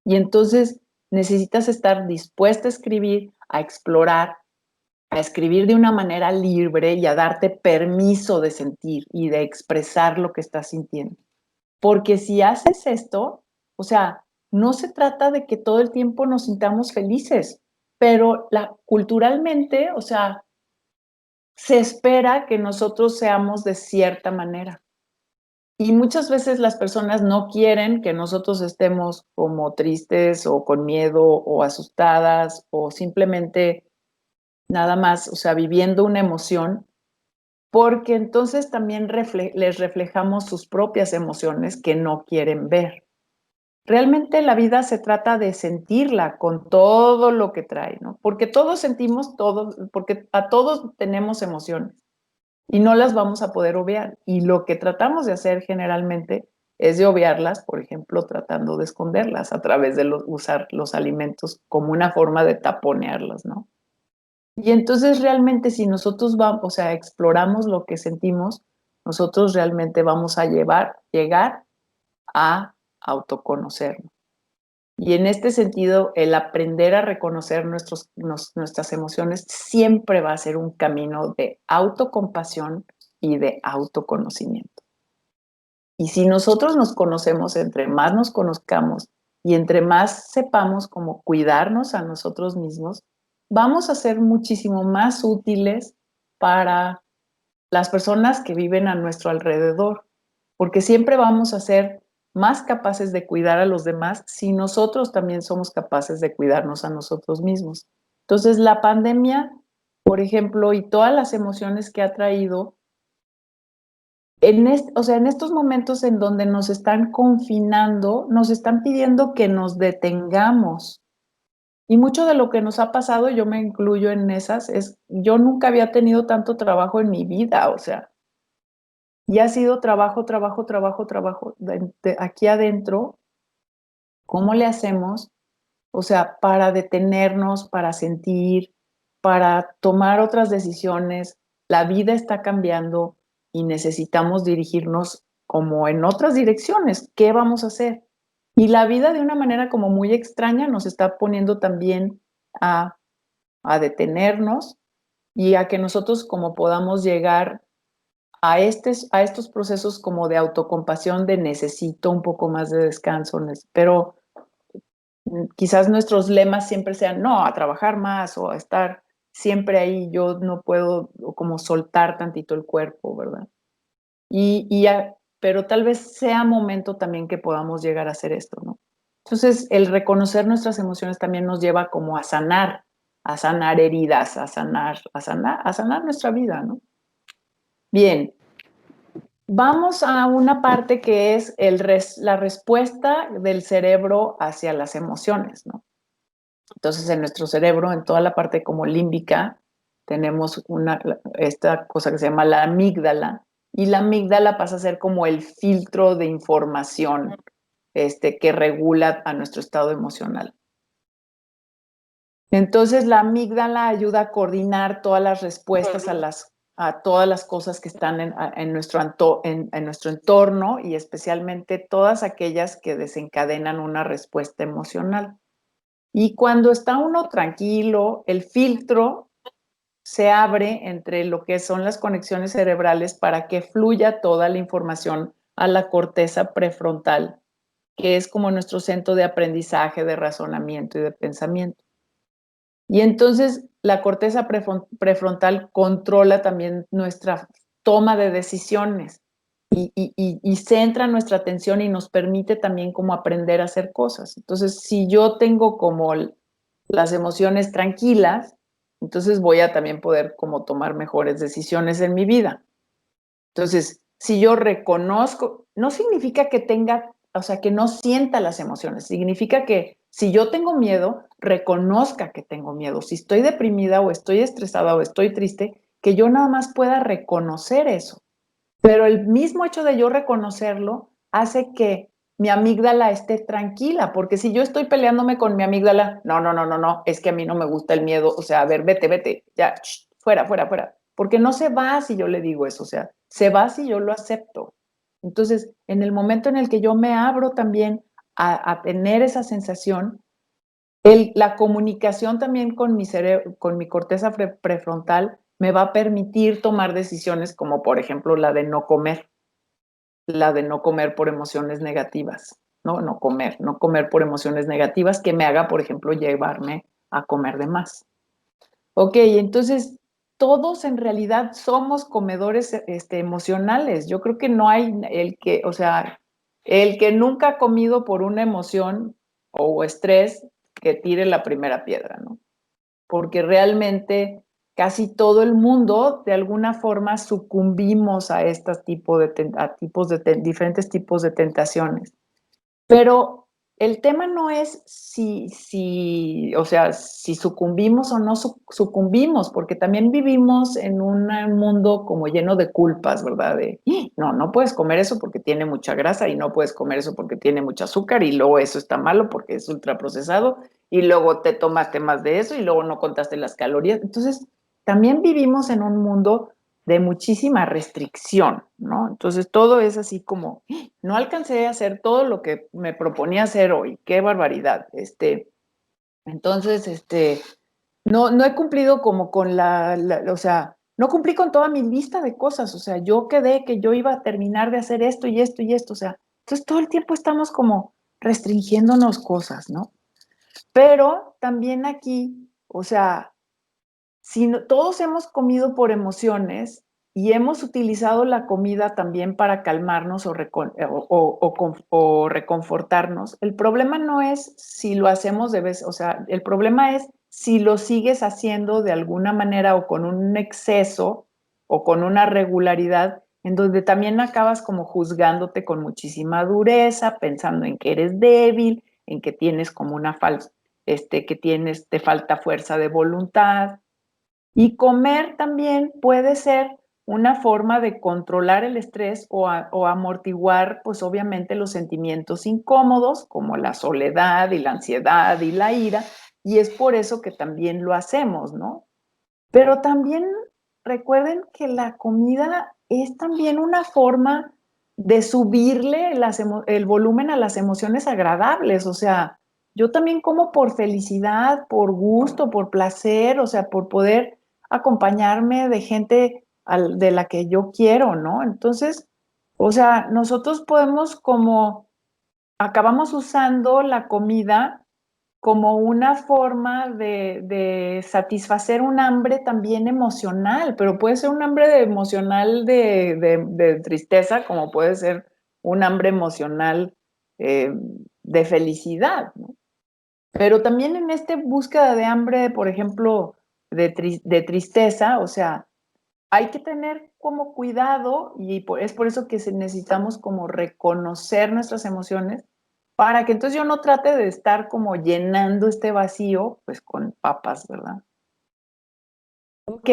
Y entonces necesitas estar dispuesta a escribir, a escribir de una manera libre y a darte permiso de sentir y de expresar lo que estás sintiendo. Porque si haces esto, o sea, no se trata de que todo el tiempo nos sintamos felices, pero culturalmente, o sea, se espera que nosotros seamos de cierta manera. Y muchas veces las personas no quieren que nosotros estemos como tristes o con miedo o asustadas o simplemente nada más, o sea, viviendo una emoción, porque entonces también les reflejamos sus propias emociones que no quieren ver. Realmente la vida se trata de sentirla con todo lo que trae, ¿no? Porque todos sentimos todo, porque a todos tenemos emociones y no las vamos a poder obviar. Y lo que tratamos de hacer generalmente es de obviarlas, por ejemplo, tratando de esconderlas a través de usar los alimentos como una forma de taponearlas, ¿no? Y entonces realmente si nosotros vamos, o sea, exploramos lo que sentimos, nosotros realmente vamos a llegar a autoconocernos. Y en este sentido, el aprender a reconocer nuestras emociones siempre va a ser un camino de autocompasión y de autoconocimiento. Y si nosotros nos conocemos, entre más nos conozcamos y entre más sepamos cómo cuidarnos a nosotros mismos, vamos a ser muchísimo más útiles para las personas que viven a nuestro alrededor, porque siempre vamos a ser más capaces de cuidar a los demás si nosotros también somos capaces de cuidarnos a nosotros mismos. Entonces, la pandemia, por ejemplo, y todas las emociones que ha traído, o sea, en estos momentos en donde nos están confinando, nos están pidiendo que nos detengamos. Y mucho de lo que nos ha pasado, yo me incluyo en esas, yo nunca había tenido tanto trabajo en mi vida, o sea, y ha sido trabajo, trabajo, trabajo, trabajo aquí adentro. ¿Cómo le hacemos? O sea, para detenernos, para sentir, para tomar otras decisiones. La vida está cambiando y necesitamos dirigirnos como en otras direcciones. ¿Qué vamos a hacer? Y la vida de una manera como muy extraña nos está poniendo también a, a detenernos y a que nosotros como podamos llegar a estos procesos como de autocompasión, de necesito un poco más de descanso, pero quizás nuestros lemas siempre sean, no, a trabajar más o a estar siempre ahí, yo no puedo como soltar tantito el cuerpo, ¿verdad? Pero tal vez sea momento también que podamos llegar a hacer esto, ¿no? Entonces, el reconocer nuestras emociones también nos lleva como a sanar heridas, a sanar nuestra vida, ¿no? Bien, vamos a una parte que es la respuesta del cerebro hacia las emociones, ¿no? Entonces, en nuestro cerebro, en toda la parte como límbica, tenemos esta cosa que se llama la amígdala, y la amígdala pasa a ser como el filtro de información que regula a nuestro estado emocional. Entonces, la amígdala ayuda a coordinar todas las respuestas a todas las cosas que están en nuestro entorno y especialmente todas aquellas que desencadenan una respuesta emocional. Y cuando está uno tranquilo, el filtro se abre entre lo que son las conexiones cerebrales para que fluya toda la información a la corteza prefrontal, que es como nuestro centro de aprendizaje, de razonamiento y de pensamiento. Y entonces la corteza prefrontal controla también nuestra toma de decisiones y centra nuestra atención y nos permite también como aprender a hacer cosas. Entonces, si yo tengo como las emociones tranquilas, entonces voy a también poder como tomar mejores decisiones en mi vida. Entonces, si yo reconozco, no significa que tenga, o sea, que no sienta las emociones, significa que si yo tengo miedo, reconozca que tengo miedo. Si estoy deprimida o estoy estresada o estoy triste, que yo nada más pueda reconocer eso. Pero el mismo hecho de yo reconocerlo hace que mi amígdala esté tranquila, porque si yo estoy peleándome con mi amígdala, no, es que a mí no me gusta el miedo, o sea, a ver, vete, ya, fuera, porque no se va si yo le digo eso, o sea, se va si yo lo acepto. Entonces, en el momento en el que yo me abro también a tener esa sensación, la comunicación también con mi cerebro, con mi corteza prefrontal, me va a permitir tomar decisiones como, por ejemplo, la de no comer por emociones negativas, ¿no? No comer por emociones negativas que me haga, por ejemplo, llevarme a comer de más. Ok, entonces todos en realidad somos comedores emocionales. Yo creo que no hay o sea, el que nunca ha comido por una emoción o estrés, que tire la primera piedra, ¿no? Porque realmente casi todo el mundo de alguna forma sucumbimos a diferentes tipos de tentaciones. Pero el tema no es o sea, si sucumbimos o no sucumbimos, porque también vivimos en un mundo como lleno de culpas, ¿verdad? No puedes comer eso porque tiene mucha grasa y no puedes comer eso porque tiene mucho azúcar y luego eso está malo porque es ultraprocesado y luego te tomaste más de eso y luego no contaste las calorías. Entonces, también vivimos en un mundo de muchísima restricción, ¿no? Entonces, todo es así como no alcancé a hacer todo lo que me proponía hacer hoy, qué barbaridad. Entonces, no he cumplido como con o sea, no cumplí con toda mi lista de cosas, o sea, yo quedé que yo iba a terminar de hacer esto y esto y esto, o sea, entonces todo el tiempo estamos como restringiéndonos cosas, ¿no? Pero también aquí, o sea, si todos hemos comido por emociones y hemos utilizado la comida también para calmarnos o reconfortarnos, el problema no es si lo hacemos de vez, o sea, el problema es si lo sigues haciendo de alguna manera o con un exceso o con una regularidad en donde también acabas como juzgándote con muchísima dureza, pensando en que eres débil, en que tienes como una falsa, te falta fuerza de voluntad. Y comer también puede ser una forma de controlar el estrés o amortiguar, pues obviamente, los sentimientos incómodos, como la soledad y la ansiedad y la ira, y es por eso que también lo hacemos, ¿no? Pero también recuerden que la comida es también una forma de subirle el volumen a las emociones agradables, o sea, yo también como por felicidad, por gusto, por placer, o sea, por poder acompañarme de gente de la que yo quiero, ¿no? Entonces, o sea, nosotros podemos como, acabamos usando la comida como una forma de satisfacer un hambre también emocional, pero puede ser un hambre emocional de tristeza, como puede ser un hambre emocional de felicidad, ¿no? Pero también en esta búsqueda de hambre, por ejemplo, de tristeza, o sea, hay que tener como cuidado y es por eso que necesitamos como reconocer nuestras emociones para que entonces yo no trate de estar como llenando este vacío pues con papas, ¿verdad? Ok,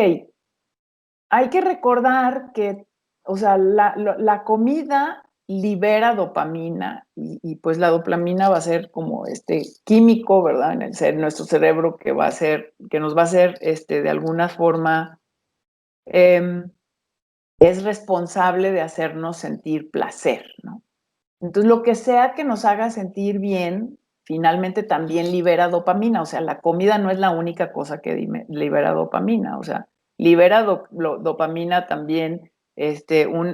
hay que recordar que o sea, la comida libera dopamina y pues la dopamina va a ser como este químico, ¿verdad? Nuestro cerebro que va a ser, que nos va a hacer de alguna forma, es responsable de hacernos sentir placer, ¿no? Entonces, lo que sea que nos haga sentir bien, finalmente también libera dopamina. O sea, la comida no es la única cosa que libera dopamina. O sea, libera dopamina también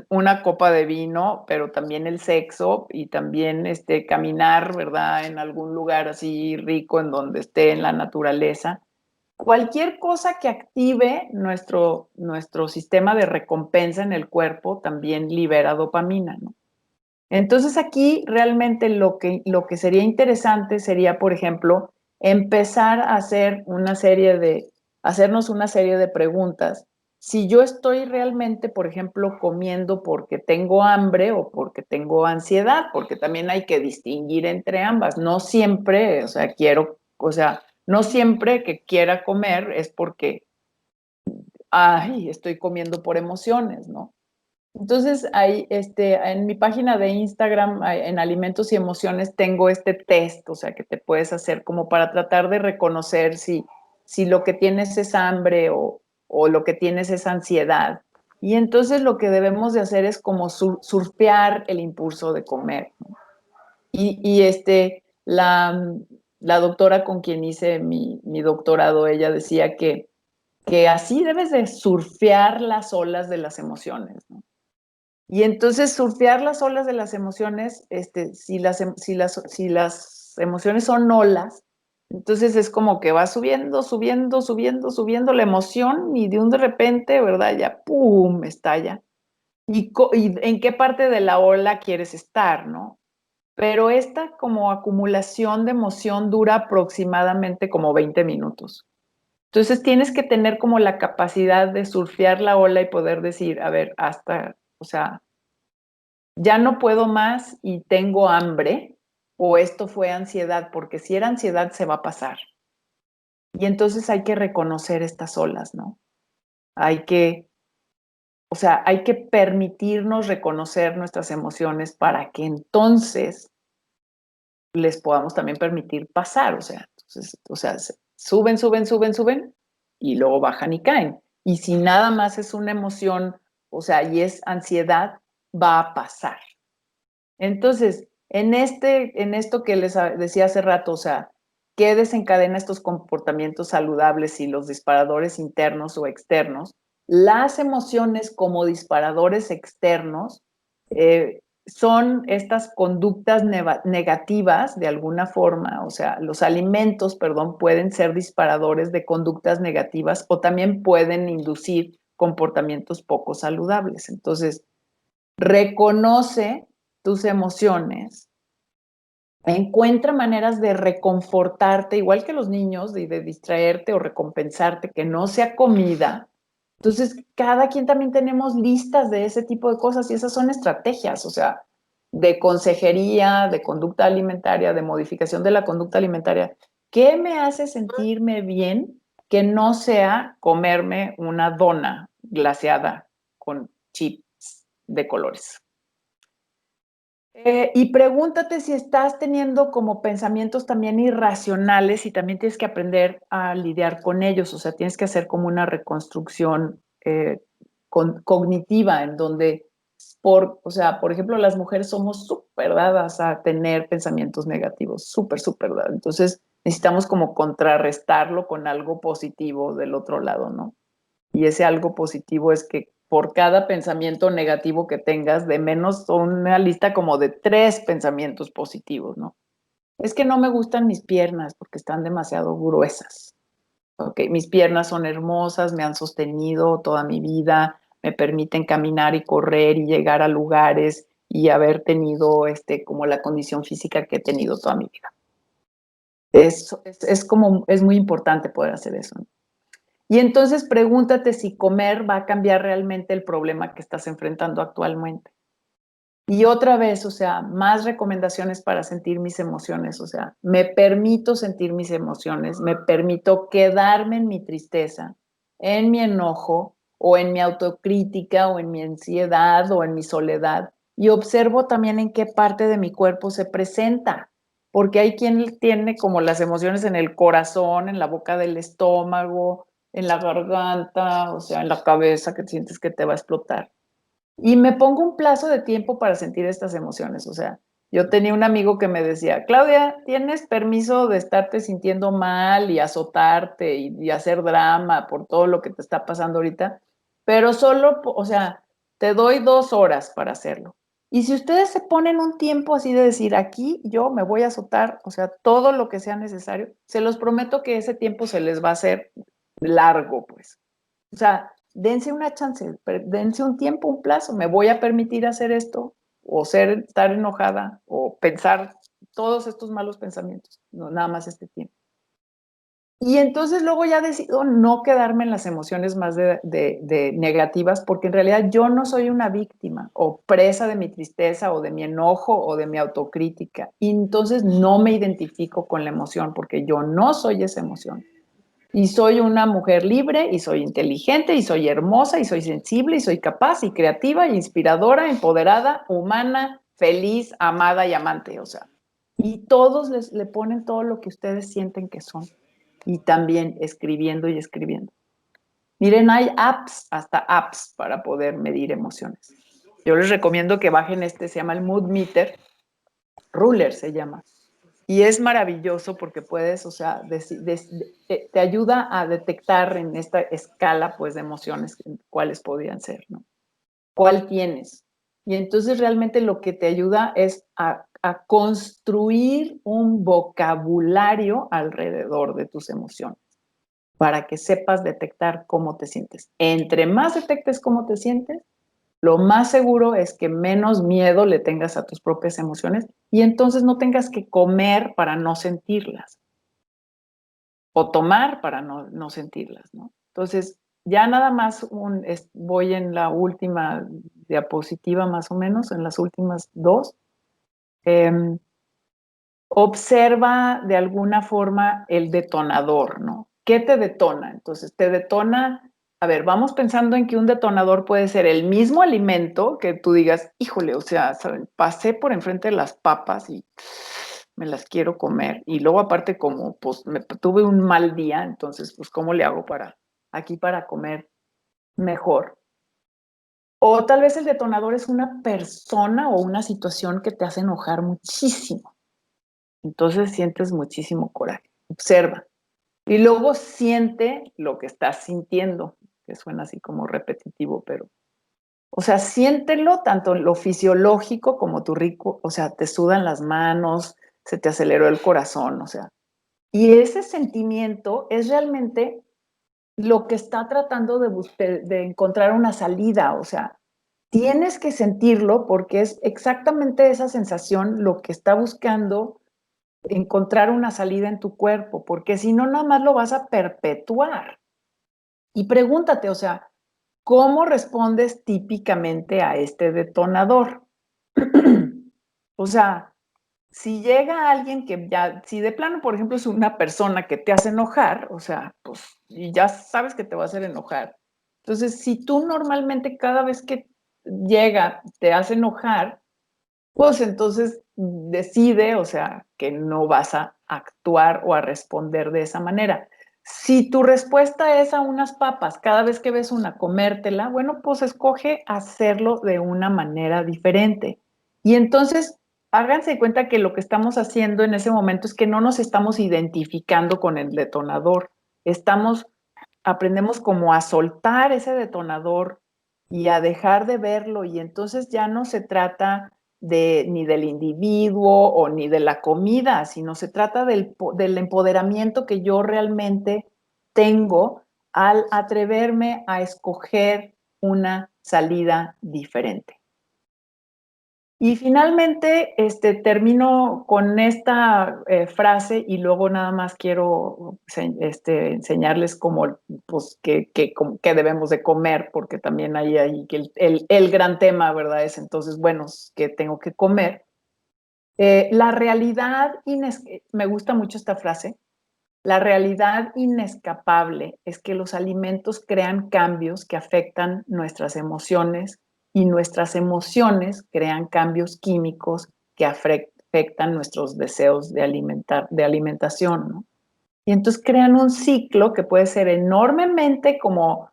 una copa de vino, pero también el sexo y también caminar, ¿verdad? En algún lugar así rico en donde esté en la naturaleza. Cualquier cosa que active nuestro sistema de recompensa en el cuerpo también libera dopamina, ¿no? Entonces aquí realmente lo que sería interesante sería, por ejemplo, empezar a hacernos una serie de preguntas. Si yo estoy realmente, por ejemplo, comiendo porque tengo hambre o porque tengo ansiedad, porque también hay que distinguir entre ambas. No siempre, no siempre que quiera comer es porque, ay, estoy comiendo por emociones, ¿no? Entonces, en mi página de Instagram, en Alimentos y Emociones, tengo este test, o sea, que te puedes hacer como para tratar de reconocer si lo que tienes es hambre o lo que tienes es ansiedad. Y entonces lo que debemos de hacer es como surfear el impulso de comer, ¿no? La doctora con quien hice mi doctorado, ella decía que así debes de surfear las olas de las emociones, ¿no? Y entonces surfear las olas de las emociones, si las emociones son olas, entonces es como que va subiendo, subiendo, subiendo, subiendo la emoción y de repente, ¿verdad? Ya, ¡pum!, estalla. ¿Y en qué parte de la ola quieres estar, no? Pero esta como acumulación de emoción dura aproximadamente como 20 minutos. Entonces tienes que tener como la capacidad de surfear la ola y poder decir, a ver, o sea, ya no puedo más y tengo hambre, o esto fue ansiedad, porque si era ansiedad se va a pasar. Y entonces hay que reconocer estas olas, ¿no? Hay que, o sea, hay que permitirnos reconocer nuestras emociones para que entonces les podamos también permitir pasar, suben, suben, suben, suben y luego bajan y caen. Y si nada más es una emoción, o sea, y es ansiedad, va a pasar. Entonces, en esto que les decía hace rato, o sea, ¿qué desencadena estos comportamientos saludables y los disparadores internos o externos? Las emociones como disparadores externos son estas conductas negativas de alguna forma, o sea, los alimentos, perdón, pueden ser disparadores de conductas negativas o también pueden inducir comportamientos poco saludables. Entonces, reconoce tus emociones, encuentra maneras de reconfortarte, igual que los niños, de distraerte o recompensarte, que no sea comida. Entonces, cada quien también tenemos listas de ese tipo de cosas y esas son estrategias, o sea, de consejería, de conducta alimentaria, de modificación de la conducta alimentaria. ¿Qué me hace sentirme bien que no sea comerme una dona glaseada con chips de colores? Y pregúntate si estás teniendo como pensamientos también irracionales y también tienes que aprender a lidiar con ellos, o sea, tienes que hacer como una reconstrucción cognitiva en donde, o sea, por ejemplo, las mujeres somos súper dadas a tener pensamientos negativos, súper, súper dadas. Entonces necesitamos como contrarrestarlo con algo positivo del otro lado, ¿no? Y ese algo positivo es que por cada pensamiento negativo que tengas, de menos una lista como de 3 pensamientos positivos, ¿no? Es que no me gustan mis piernas porque están demasiado gruesas. Ok, mis piernas son hermosas, me han sostenido toda mi vida, me permiten caminar y correr y llegar a lugares y haber tenido como la condición física que he tenido toda mi vida. Es muy importante poder hacer eso, ¿no? Y entonces pregúntate si comer va a cambiar realmente el problema que estás enfrentando actualmente. Y otra vez, o sea, más recomendaciones para sentir mis emociones, o sea, me permito sentir mis emociones, me permito quedarme en mi tristeza, en mi enojo o en mi autocrítica, o en mi ansiedad, o en mi soledad. Y observo también en qué parte de mi cuerpo se presenta, porque hay quien tiene como las emociones en el corazón, en la boca del estómago, en la garganta, o sea, en la cabeza, que sientes que te va a explotar. Y me pongo un plazo de tiempo para sentir estas emociones. O sea, yo tenía un amigo que me decía, Claudia, tienes permiso de estarte sintiendo mal y azotarte y hacer drama por todo lo que te está pasando ahorita, pero solo, o sea, te doy 2 horas para hacerlo. Y si ustedes se ponen un tiempo así de decir, aquí yo me voy a azotar, o sea, todo lo que sea necesario, se los prometo que ese tiempo se les va a hacer largo, pues. O sea, dense una chance, dense un tiempo, un plazo, me voy a permitir hacer esto, o estar enojada, o pensar todos estos malos pensamientos, no nada más este tiempo. Y entonces luego ya decido no quedarme en las emociones más de negativas, porque en realidad yo no soy una víctima o presa de mi tristeza o de mi enojo o de mi autocrítica. Y entonces no me identifico con la emoción, porque yo no soy esa emoción. Y soy una mujer libre, y soy inteligente, y soy hermosa, y soy sensible, y soy capaz, y creativa, y inspiradora, empoderada, humana, feliz, amada y amante. O sea, y todos le ponen todo lo que ustedes sienten que son. Y también escribiendo y escribiendo. Miren, hay apps, hasta apps para poder medir emociones. Yo les recomiendo que bajen se llama el Mood Meter, Ruler se llama. Y es maravilloso porque puedes, o sea, te ayuda a detectar en esta escala, pues, de emociones, cuáles podrían ser, ¿no? ¿Cuál tienes? Y entonces realmente lo que te ayuda es a construir un vocabulario alrededor de tus emociones para que sepas detectar cómo te sientes. Entre más detectes cómo te sientes, lo más seguro es que menos miedo le tengas a tus propias emociones y entonces no tengas que comer para no sentirlas o tomar para no sentirlas, ¿no? Entonces, ya nada más voy en la última diapositiva más o menos, en las últimas dos. Observa de alguna forma el detonador, ¿no? ¿Qué te detona? Entonces, te detona, a ver, vamos pensando en que un detonador puede ser el mismo alimento que tú digas, híjole, o sea, ¿saben? Pasé por enfrente de las papas y me las quiero comer. Y luego aparte como, pues, tuve un mal día, entonces, pues, ¿cómo le hago para comer mejor? O tal vez el detonador es una persona o una situación que te hace enojar muchísimo. Entonces sientes muchísimo coraje. Observa. Y luego siente lo que estás sintiendo, que suena así como repetitivo, pero, o sea, siéntelo tanto en lo fisiológico como tu rico, o sea, te sudan las manos, se te aceleró el corazón, o sea. Y ese sentimiento es realmente lo que está tratando de encontrar una salida, o sea, tienes que sentirlo porque es exactamente esa sensación lo que está buscando encontrar una salida en tu cuerpo, porque si no, nada más lo vas a perpetuar. Y pregúntate, o sea, ¿cómo respondes típicamente a este detonador? O sea, si llega alguien que ya, si de plano, por ejemplo, es una persona que te hace enojar, o sea, pues, y ya sabes que te va a hacer enojar. Entonces, si tú normalmente cada vez que llega te hace enojar, pues entonces decide, o sea, que no vas a actuar o a responder de esa manera. Si tu respuesta es a unas papas, cada vez que ves una, comértela, bueno, pues escoge hacerlo de una manera diferente. Y entonces, háganse de cuenta que lo que estamos haciendo en ese momento es que no nos estamos identificando con el detonador. Aprendemos como a soltar ese detonador y a dejar de verlo, y entonces ya no se trata ni del individuo o ni de la comida, sino se trata del empoderamiento que yo realmente tengo al atreverme a escoger una salida diferente. Y finalmente, termino con esta frase y luego nada más quiero enseñarles cómo, pues, qué debemos de comer, porque también hay que el gran tema, ¿verdad? Es entonces, bueno, ¿qué tengo que comer? La realidad, me gusta mucho esta frase, La realidad inescapable es que los alimentos crean cambios que afectan nuestras emociones y nuestras emociones crean cambios químicos que afectan nuestros deseos de alimentación, ¿no? Y entonces crean un ciclo que puede ser enormemente como,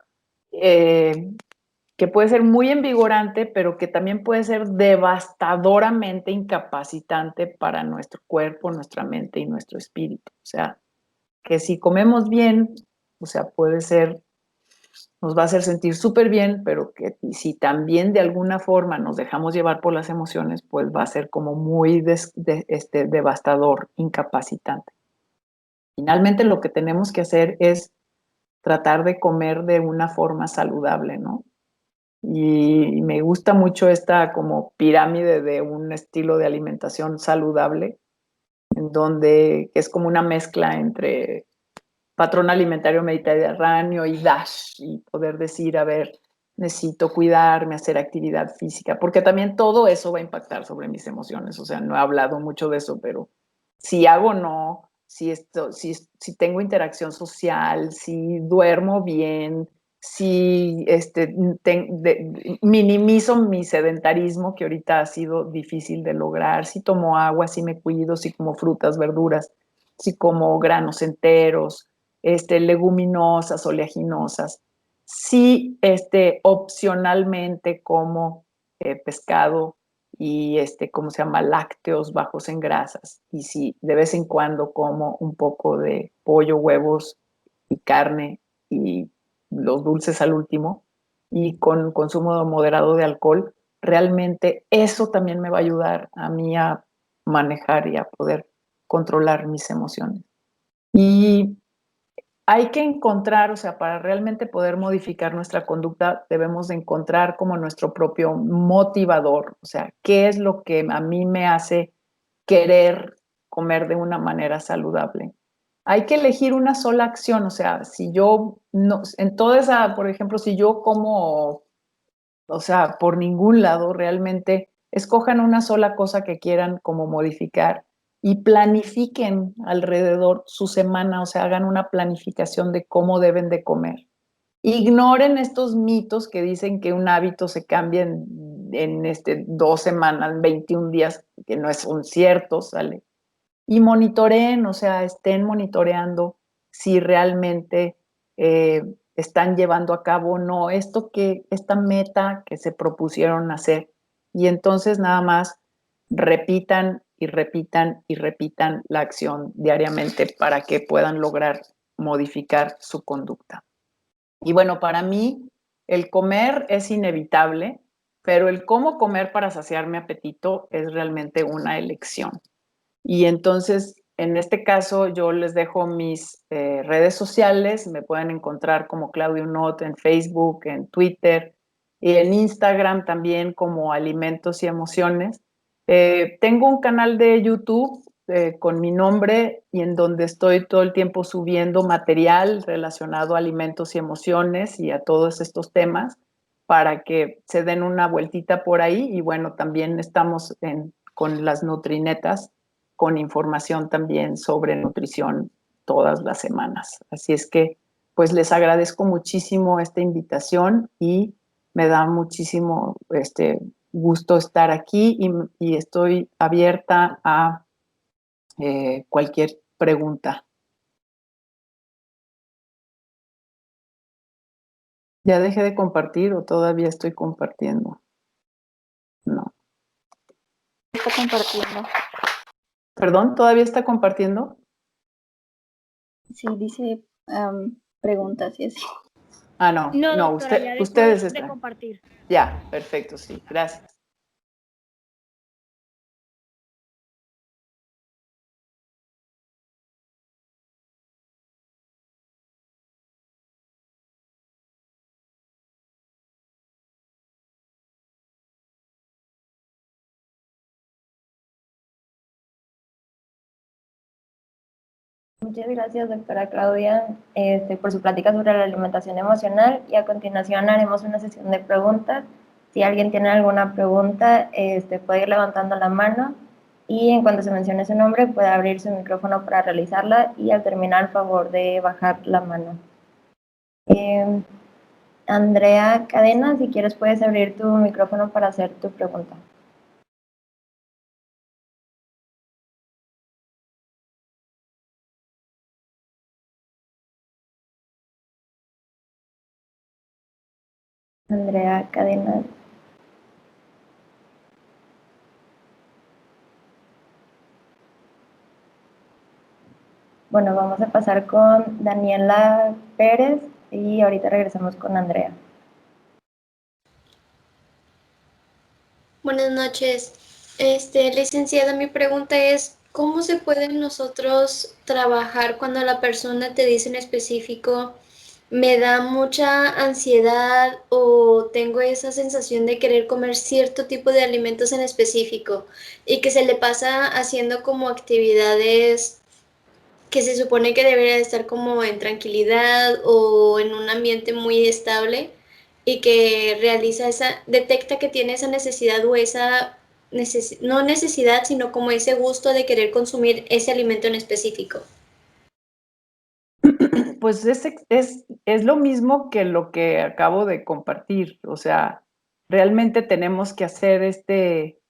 que puede ser muy envigorante, pero que también puede ser devastadoramente incapacitante para nuestro cuerpo, nuestra mente y nuestro espíritu. O sea, que si comemos bien, o sea, puede ser, nos va a hacer sentir súper bien, pero que si también de alguna forma nos dejamos llevar por las emociones, pues va a ser como muy devastador, incapacitante. Finalmente lo que tenemos que hacer es tratar de comer de una forma saludable, ¿no? Y me gusta mucho esta como pirámide de un estilo de alimentación saludable, en donde es como una mezcla entre patrón alimentario mediterráneo y DASH, y poder decir, a ver, necesito cuidarme, hacer actividad física, porque también todo eso va a impactar sobre mis emociones. O sea, no he hablado mucho de eso, pero si hago o no, si tengo interacción social, si duermo bien, si minimizo mi sedentarismo, que ahorita ha sido difícil de lograr, si tomo agua, si me cuido, si como frutas, verduras, si como granos enteros, leguminosas, oleaginosas. Sí, opcionalmente como pescado y ¿cómo se llama? Lácteos bajos en grasas. Y sí, de vez en cuando como un poco de pollo, huevos y carne y los dulces al último, y con consumo moderado de alcohol, realmente eso también me va a ayudar a mí a manejar y a poder controlar mis emociones. Y hay que encontrar, o sea, para realmente poder modificar nuestra conducta, debemos de encontrar como nuestro propio motivador, o sea, qué es lo que a mí me hace querer comer de una manera saludable. Hay que elegir una sola acción, o sea, si yo no, en toda esa, por ejemplo, si yo como, o sea, por ningún lado, realmente escojan una sola cosa que quieran como modificar y planifiquen alrededor su semana, o sea, hagan una planificación de cómo deben de comer. Ignoren estos mitos que dicen que un hábito se cambia en 2 semanas, 21 días, que no son ciertos, ¿sale? Y monitoreen, o sea, estén monitoreando si realmente están llevando a cabo o no esta meta que se propusieron hacer. Y entonces nada más repitan y repitan y repitan la acción diariamente para que puedan lograr modificar su conducta. Y bueno, para mí el comer es inevitable, pero el cómo comer para saciar mi apetito es realmente una elección. Y entonces, en este caso, yo les dejo mis redes sociales. Me pueden encontrar como Claudio Not en Facebook, en Twitter y en Instagram también como Alimentos y Emociones. Tengo un canal de YouTube con mi nombre y en donde estoy todo el tiempo subiendo material relacionado a alimentos y emociones y a todos estos temas para que se den una vueltita por ahí. Y bueno, también estamos con las Nutrinetas con información también sobre nutrición todas las semanas. Así es que, pues les agradezco muchísimo esta invitación y me da muchísimo gusto estar aquí y estoy abierta a cualquier pregunta. ¿Ya dejé de compartir o todavía estoy compartiendo? No. Está compartiendo. ¿Perdón? ¿Todavía está compartiendo? Sí, dice preguntas y así. Ah, no, No, no, doctora, ya dejó ustedes de están. compartir. Ya, perfecto, sí, gracias. Muchas gracias, doctora Claudia, por su plática sobre la alimentación emocional, y a continuación haremos una sesión de preguntas. Si alguien tiene alguna pregunta, puede ir levantando la mano y en cuanto se mencione su nombre puede abrir su micrófono para realizarla y al terminar, favor de bajar la mano. Andrea Cadena, si quieres puedes abrir tu micrófono para hacer tu pregunta. Andrea Cadena. Bueno, vamos a pasar con Daniela Pérez y ahorita regresamos con Andrea. Buenas noches. Licenciada, mi pregunta es, ¿cómo se puede nosotros trabajar cuando la persona te dice en específico, me da mucha ansiedad o tengo esa sensación de querer comer cierto tipo de alimentos en específico y que se le pasa haciendo como actividades que se supone que debería de estar como en tranquilidad o en un ambiente muy estable y que detecta que tiene esa necesidad o esa, no necesidad, sino como ese gusto de querer consumir ese alimento en específico? Pues es lo mismo que lo que acabo de compartir. O sea, realmente tenemos que hacer este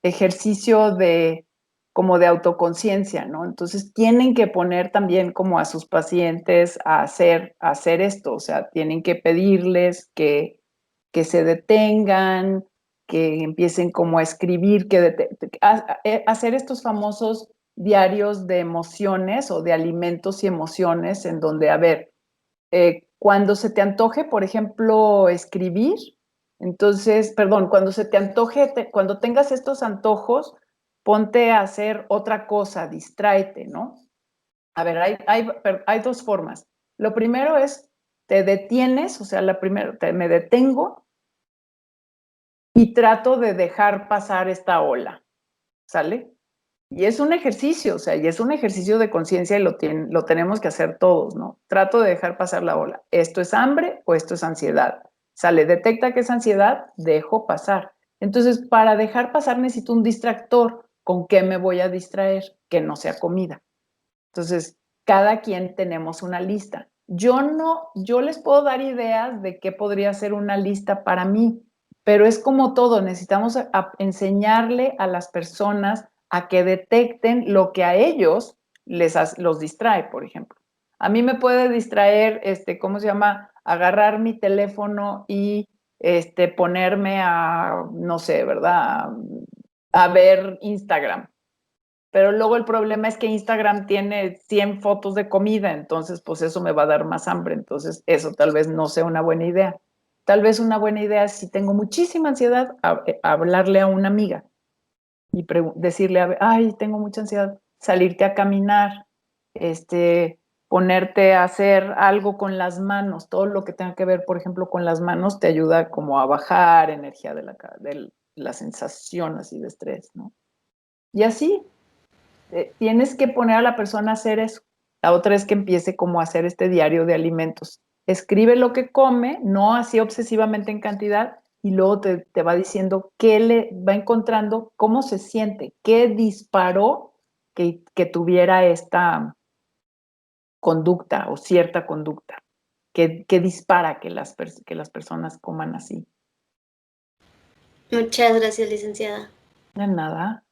ejercicio de como de autoconciencia, ¿no? Entonces tienen que poner también como a sus pacientes a hacer esto. O sea, tienen que pedirles que se detengan, que empiecen como a escribir, hacer estos famosos diarios de emociones o de alimentos y emociones en donde, a ver, cuando se te antoje, por ejemplo, escribir, entonces, perdón, cuando se te antoje, cuando tengas estos antojos, ponte a hacer otra cosa, distráete, ¿no? A ver, hay dos formas. Lo primero es, te detienes, o sea, me detengo y trato de dejar pasar esta ola, ¿sale? Y es un ejercicio, o sea, y es un ejercicio de conciencia y lo tenemos que hacer todos, ¿no? Trato de dejar pasar la ola. ¿Esto es hambre o esto es ansiedad? Sale, detecta que es ansiedad, dejo pasar. Entonces, para dejar pasar necesito un distractor. ¿Con qué me voy a distraer? Que no sea comida. Entonces, cada quien tenemos una lista. Yo les puedo dar ideas de qué podría ser una lista para mí, pero es como todo, necesitamos enseñarle a las personas a que detecten lo que a ellos los distrae, por ejemplo. A mí me puede distraer, ¿cómo se llama? Agarrar mi teléfono y ponerme a, no sé, ¿verdad? A ver Instagram. Pero luego el problema es que Instagram tiene 100 fotos de comida, entonces pues eso me va a dar más hambre, entonces eso tal vez no sea una buena idea. Tal vez una buena idea es si tengo muchísima ansiedad, hablarle a una amiga y decirle, ay, tengo mucha ansiedad, salirte a caminar, ponerte a hacer algo con las manos, todo lo que tenga que ver, por ejemplo, con las manos te ayuda como a bajar energía de la sensación así de estrés, ¿no? Y así, tienes que poner a la persona a hacer eso. La otra es que empiece como a hacer este diario de alimentos. Escribe lo que come, no así obsesivamente en cantidad, y luego te va diciendo qué le va encontrando, cómo se siente, qué disparó que tuviera esta conducta o cierta conducta, que dispara que que las personas coman así. Muchas gracias, licenciada. De nada.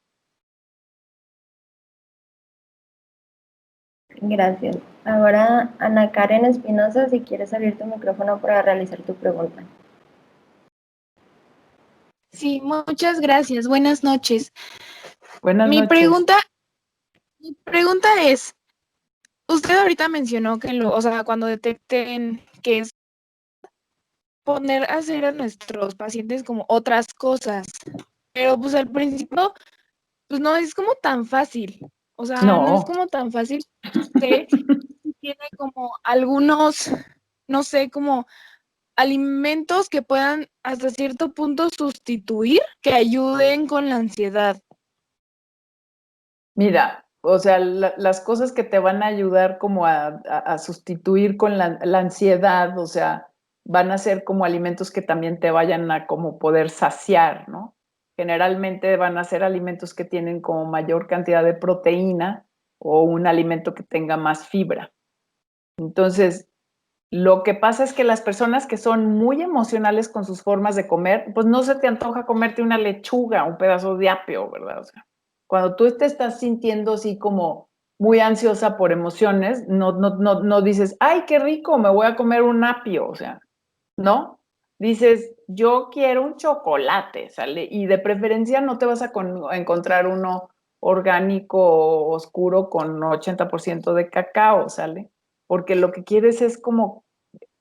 Gracias. Ahora, Ana Karen Espinosa, si quieres abrir tu micrófono para realizar tu pregunta. Sí, muchas gracias. Buenas noches. Buenas Mi noches. pregunta es, usted ahorita mencionó que o sea, cuando detecten que es poner a hacer a nuestros pacientes como otras cosas, pero pues al principio, pues no es como tan fácil. O sea, no es No. como tan fácil que tiene como algunos, no sé, como alimentos que puedan hasta cierto punto sustituir, que ayuden con la ansiedad. Mira, o sea, las cosas que te van a ayudar como a sustituir con la ansiedad, o sea, van a ser como alimentos que también te vayan a como poder saciar, ¿no? Generalmente van a ser alimentos que tienen como mayor cantidad de proteína o un alimento que tenga más fibra. Entonces, lo que pasa es que las personas que son muy emocionales con sus formas de comer, pues no se te antoja comerte una lechuga, un pedazo de apio, ¿verdad? O sea, cuando tú te estás sintiendo así como muy ansiosa por emociones, no dices, ay, qué rico, me voy a comer un apio, o sea, ¿no? Dices, yo quiero un chocolate, ¿sale? Y de preferencia no te vas a encontrar uno orgánico oscuro con 80% de cacao, ¿sale? Porque lo que quieres es como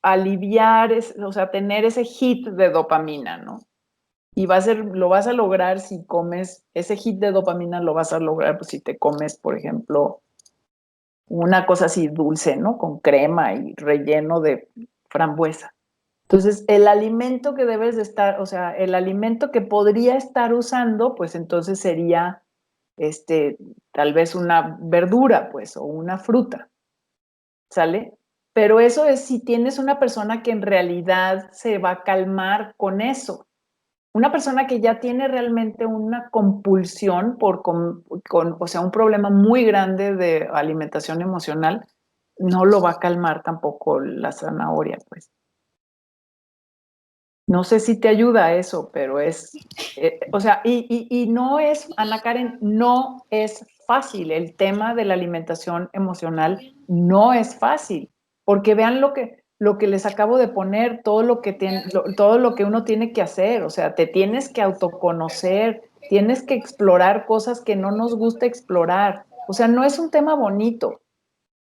aliviar, o sea, tener ese hit de dopamina, ¿no? Y lo vas a lograr si comes, ese hit de dopamina lo vas a lograr pues, si te comes, por ejemplo, una cosa así dulce, ¿no? Con crema y relleno de frambuesa. Entonces, el alimento que debes de estar, o sea, el alimento que podría estar usando, pues entonces sería, tal vez una verdura, pues, o una fruta, ¿sale? Pero eso es si tienes una persona que en realidad se va a calmar con eso. Una persona que ya tiene realmente una compulsión o sea, un problema muy grande de alimentación emocional, no lo va a calmar tampoco la zanahoria, pues. No sé si te ayuda eso, pero o sea, y no es, Ana Karen, no es fácil. El tema de la alimentación emocional no es fácil, porque vean lo que les acabo de poner, todo todo lo que uno tiene que hacer. O sea, te tienes que autoconocer, tienes que explorar cosas que no nos gusta explorar. O sea, no es un tema bonito.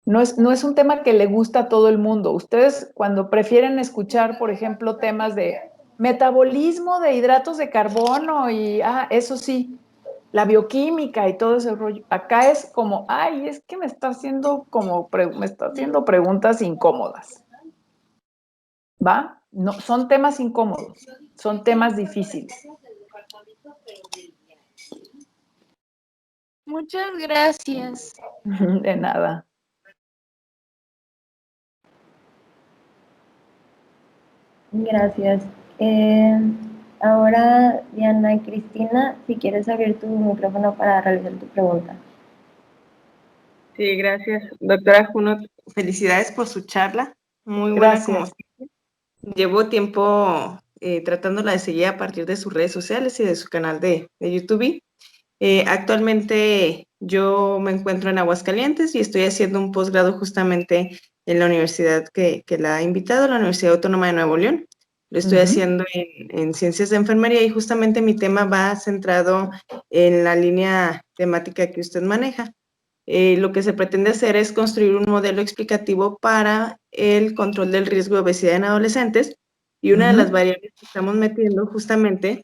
No es un tema que le gusta a todo el mundo. Ustedes cuando prefieren escuchar, por ejemplo, temas de metabolismo de hidratos de carbono y, eso sí, la bioquímica y todo ese rollo, acá es como, ay, es que me está haciendo preguntas incómodas. ¿Va? No, son temas incómodos, son temas difíciles. Muchas gracias. De nada. Gracias. Ahora, Diana y Cristina, si quieres abrir tu micrófono para realizar tu pregunta. Sí, gracias. Doctora Junot, felicidades por su charla. Muy buena como Gracias. siempre. Llevo tiempo tratándola de seguir a partir de sus redes sociales y de su canal de YouTube. Actualmente yo me encuentro en Aguascalientes y estoy haciendo un posgrado justamente en la universidad que la ha invitado, la Universidad Autónoma de Nuevo León. Lo estoy haciendo en ciencias de enfermería y justamente mi tema va centrado en la línea temática que usted maneja. Lo que se pretende hacer es construir un modelo explicativo para el control del riesgo de obesidad en adolescentes y una de las variables que estamos metiendo justamente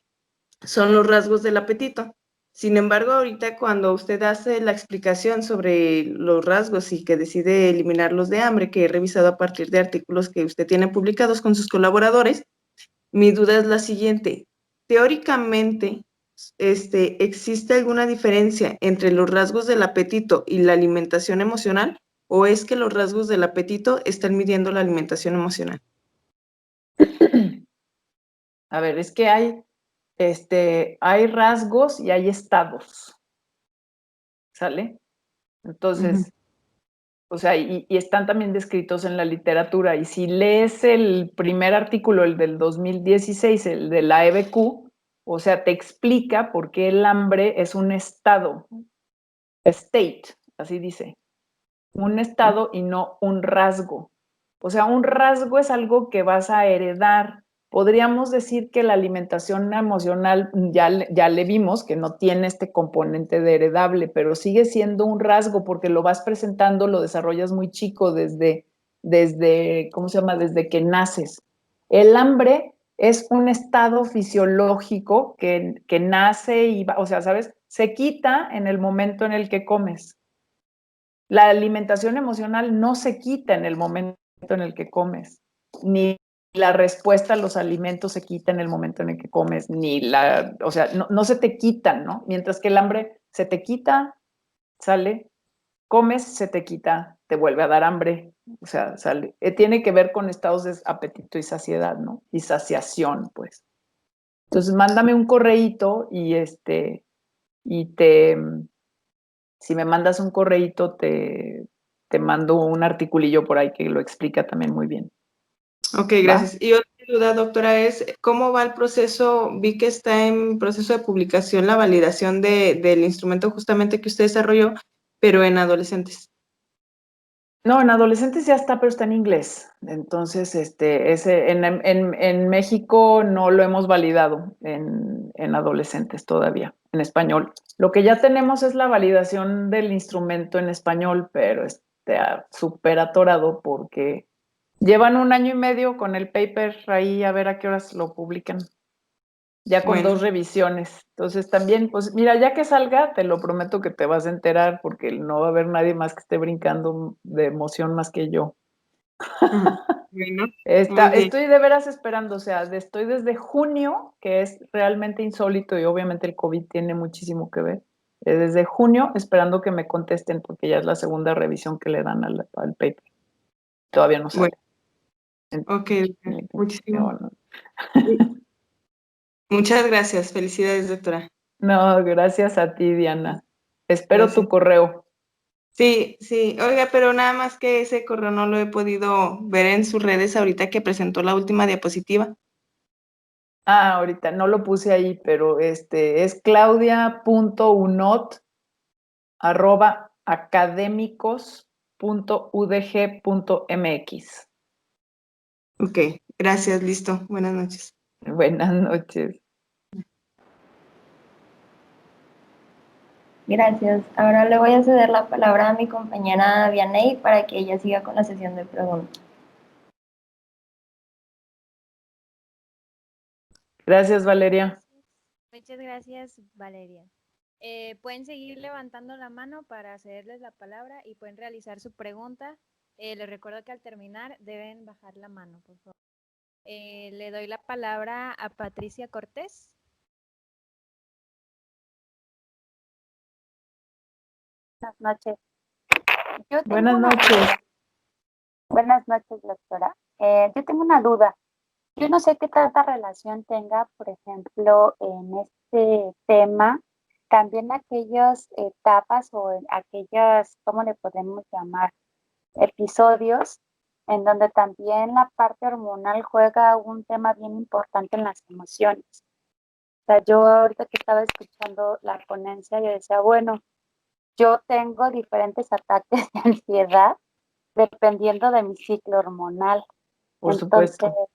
son los rasgos del apetito. Sin embargo, ahorita cuando usted hace la explicación sobre los rasgos y que decide eliminarlos de hambre, que he revisado a partir de artículos que usted tiene publicados con sus colaboradores, mi duda es la siguiente. Teóricamente, ¿existe alguna diferencia entre los rasgos del apetito y la alimentación emocional? ¿O es que los rasgos del apetito están midiendo la alimentación emocional? A ver, es que hay rasgos y hay estados, ¿sale? Entonces, o sea, y están también descritos en la literatura. Y si lees el primer artículo, el del 2016, el de la EBQ, o sea, te explica por qué el hambre es un estado, state, así dice, un estado y no un rasgo. O sea, un rasgo es algo que vas a heredar. Podríamos decir que la alimentación emocional ya le vimos que no tiene este componente de heredable, pero sigue siendo un rasgo porque lo vas presentando, lo desarrollas muy chico ¿cómo se llama? Desde que naces. El hambre es un estado fisiológico que nace y va, o sea, ¿sabes? Se quita en el momento en el que comes. La alimentación emocional no se quita en el momento en el que comes, ni la respuesta a los alimentos se quita en el momento en el que comes, o sea, no se te quitan, ¿no? Mientras que el hambre se te quita, sale, comes, se te quita, te vuelve a dar hambre, o sea, sale. Tiene que ver con estados de apetito y saciedad, ¿no? Y saciación, pues. Entonces, mándame un correíto y si me mandas un correíto, te mando un articulillo por ahí que lo explica también muy bien. Ok, gracias. Y otra duda, doctora, es ¿cómo va el proceso? Vi que está en proceso de publicación la validación del instrumento justamente que usted desarrolló, pero en adolescentes. No, en adolescentes ya está, pero está en inglés. Entonces, en México no lo hemos validado en adolescentes todavía, en español. Lo que ya tenemos es la validación del instrumento en español, pero está súper atorado porque llevan 1 año y medio con el paper ahí a ver a qué horas lo publican. Ya con Bueno. 2 revisiones. Entonces también, pues mira, ya que salga, te lo prometo que te vas a enterar porque no va a haber nadie más que esté brincando de emoción más que yo. Bueno, muy bien. Estoy de veras esperando, o sea, estoy desde junio, que es realmente insólito y obviamente el COVID tiene muchísimo que ver. Desde junio esperando que me contesten porque ya es la segunda revisión que le dan al paper. Todavía no sale. Bueno, ok, muchísimo. Bueno. Muchas gracias. Felicidades, doctora. No, gracias a ti, Diana. Espero Gracias. tu correo. Sí, sí. Oiga, pero nada más que ese correo no lo he podido ver en sus redes ahorita que presentó la última diapositiva. Ahorita no lo puse ahí, pero es claudia.unot@academicos.udg.mx. Ok, gracias, listo. Buenas noches. Buenas noches. Gracias. Ahora le voy a ceder la palabra a mi compañera Vianey para que ella siga con la sesión de preguntas. Gracias, Valeria. Muchas gracias, Valeria. Pueden seguir levantando la mano para cederles la palabra y pueden realizar su pregunta. Les recuerdo que al terminar deben bajar la mano, por favor. Le doy la palabra a Patricia Cortés. Buenas noches. Buenas noches. Buenas noches, doctora. Yo tengo una duda. Yo no sé qué tanta relación tenga, por ejemplo, en este tema, también aquellas etapas o en aquellas, ¿cómo le podemos llamar? Episodios en donde también la parte hormonal juega un tema bien importante en las emociones. O sea, yo ahorita que estaba escuchando la ponencia, yo decía, bueno, yo tengo diferentes ataques de ansiedad dependiendo de mi ciclo hormonal. Por Entonces, supuesto.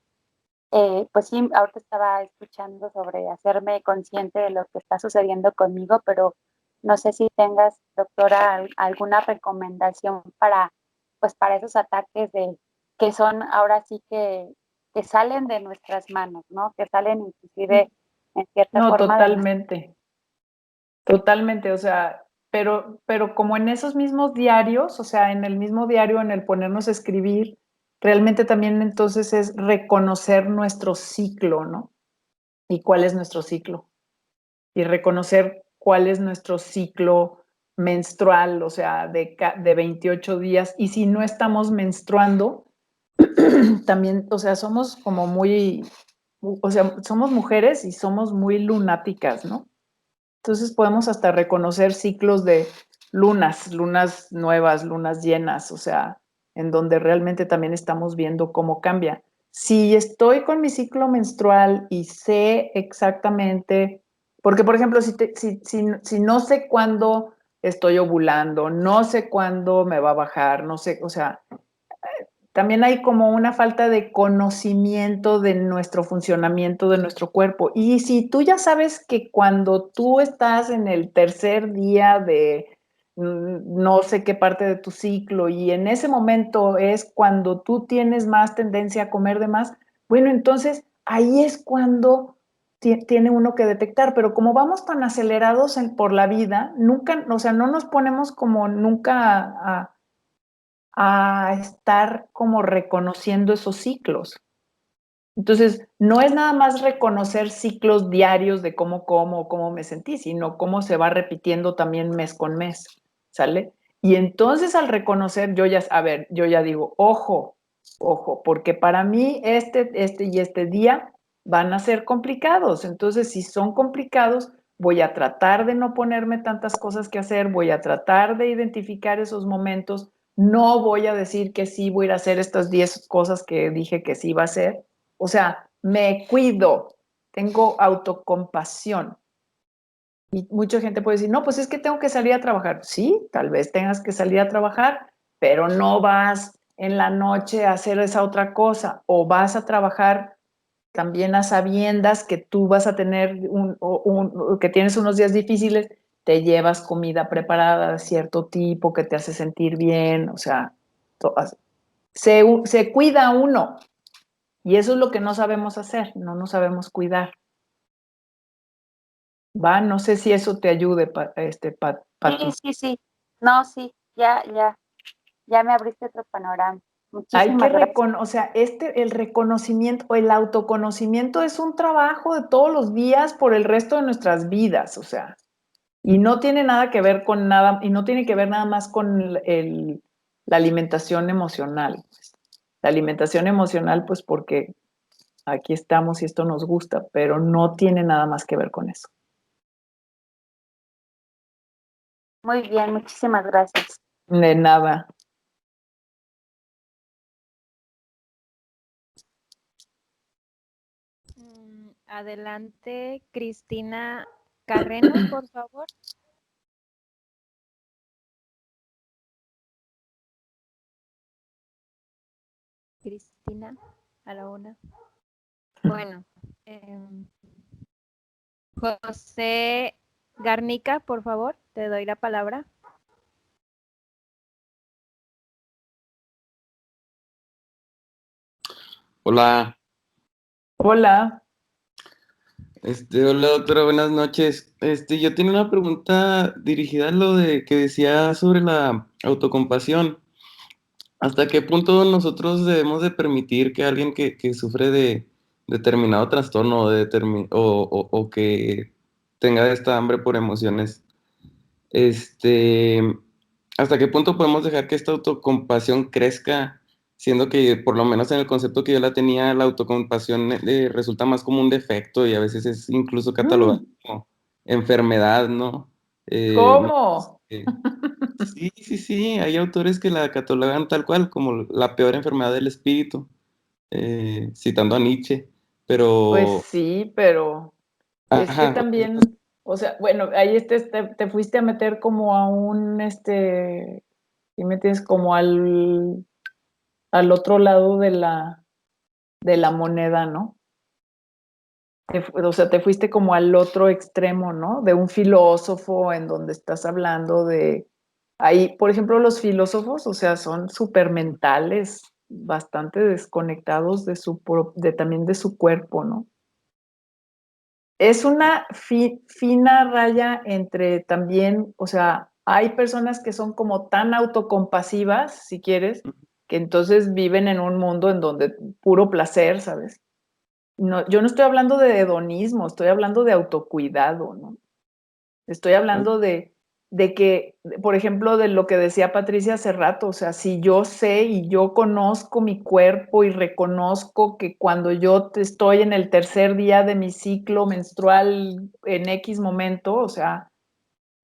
pues sí, ahorita estaba escuchando sobre hacerme consciente de lo que está sucediendo conmigo, pero no sé si tengas, doctora, alguna recomendación pues para esos ataques que son ahora sí que salen de nuestras manos, ¿no? Que salen inclusive en cierta No, forma totalmente. Totalmente, o sea, pero como en esos mismos diarios, o sea, en el mismo diario, en el ponernos a escribir, realmente también entonces es reconocer nuestro ciclo, ¿no? ¿Y cuál es nuestro ciclo? Y reconocer cuál es nuestro ciclo menstrual, o sea, de 28 días. Y si no estamos menstruando, también, o sea, somos como muy, o sea, somos mujeres y somos muy lunáticas, ¿no? Entonces podemos hasta reconocer ciclos de lunas nuevas, lunas llenas, o sea, en donde realmente también estamos viendo cómo cambia. Si estoy con mi ciclo menstrual y sé exactamente, porque por ejemplo, si no sé cuándo estoy ovulando, no sé cuándo me va a bajar, no sé, o sea, también hay como una falta de conocimiento de nuestro funcionamiento de nuestro cuerpo. Y si tú ya sabes que cuando tú estás en el tercer día de no sé qué parte de tu ciclo y en ese momento es cuando tú tienes más tendencia a comer de más, bueno, entonces ahí es cuando tiene uno que detectar, pero como vamos tan acelerados por la vida, nunca, o sea, no nos ponemos como nunca a estar como reconociendo esos ciclos. Entonces, no es nada más reconocer ciclos diarios de cómo como, cómo me sentí, sino cómo se va repitiendo también mes con mes, ¿sale? Y entonces al reconocer, yo ya digo, ojo, porque para mí este y este día van a ser complicados. Entonces, si son complicados, voy a tratar de no ponerme tantas cosas que hacer, voy a tratar de identificar esos momentos, no voy a decir que sí voy a ir a hacer estas 10 cosas que dije que sí iba a hacer. O sea, me cuido, tengo autocompasión. Y mucha gente puede decir, no, pues es que tengo que salir a trabajar. Sí, tal vez tengas que salir a trabajar, pero no vas en la noche a hacer esa otra cosa, o vas a trabajar también a sabiendas que tú vas a tener que tienes unos días difíciles, te llevas comida preparada de cierto tipo que te hace sentir bien, o sea, se cuida uno, y eso es lo que no sabemos hacer, no nos sabemos cuidar. Va, no sé si eso te ayude, Pati. Sí. No, sí, ya me abriste otro panorama. Hay que Muchísimas gracias. o sea, el reconocimiento o el autoconocimiento es un trabajo de todos los días por el resto de nuestras vidas, o sea, y no tiene nada que ver con nada, y no tiene que ver nada más con la alimentación emocional. La alimentación emocional, pues porque aquí estamos y esto nos gusta, pero no tiene nada más que ver con eso. Muy bien, muchísimas gracias. De nada. Adelante, Cristina Carreño, por favor. Cristina, a la una. Bueno, José Garnica, por favor, te doy la palabra. Hola. Hola. Hola doctora, buenas noches. Yo tenía una pregunta dirigida a lo de que decía sobre la autocompasión. ¿Hasta qué punto nosotros debemos de permitir que alguien que sufre de determinado trastorno o que tenga esta hambre por emociones, hasta qué punto podemos dejar que esta autocompasión crezca, siendo que por lo menos en el concepto que yo la tenía, la autocompasión resulta más como un defecto y a veces es incluso catalogada como enfermedad, ¿no? ¿Cómo? Sí, hay autores que la catalogan tal cual como la peor enfermedad del espíritu, citando a Nietzsche, Pues pero... sí, pero es que Ajá, también, o sea, bueno, ahí te fuiste a meter como a y metes como al otro lado de la moneda, ¿no? O sea, te fuiste como al otro extremo, ¿no? De un filósofo en donde estás hablando ahí, por ejemplo, los filósofos, o sea, son súper mentales, bastante desconectados también de su cuerpo, ¿no? Es una fina raya entre también, o sea, hay personas que son como tan autocompasivas, si quieres, que entonces viven en un mundo en donde puro placer, ¿sabes? No, yo no estoy hablando de hedonismo, estoy hablando de autocuidado, ¿no? Estoy hablando de que, por ejemplo, de lo que decía Patricia hace rato, o sea, si yo sé y yo conozco mi cuerpo y reconozco que cuando yo estoy en el tercer día de mi ciclo menstrual en X momento, o sea,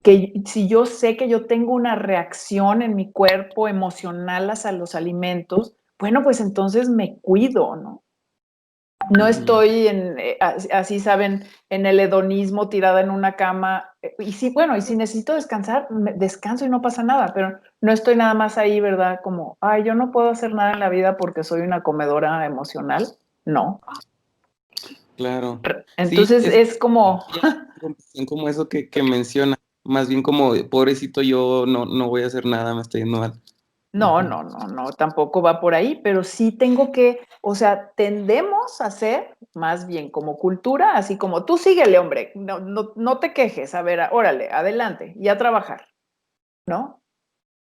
que si yo sé que yo tengo una reacción en mi cuerpo emocional hacia los alimentos, bueno, pues entonces me cuido, ¿no? No estoy así saben, en el hedonismo tirada en una cama. Y sí, bueno, y si necesito descansar, descanso y no pasa nada, pero no estoy nada más ahí, ¿verdad? Como, ay, yo no puedo hacer nada en la vida porque soy una comedora emocional. No. claro. Sí, Entonces es como... como eso que menciona, más bien como pobrecito yo no voy a hacer nada, me estoy yendo mal. No, tampoco va por ahí, pero sí tengo que, o sea, tendemos a ser más bien como cultura, así como tú síguele, hombre, no te quejes, a ver, órale, adelante, y a trabajar, ¿no?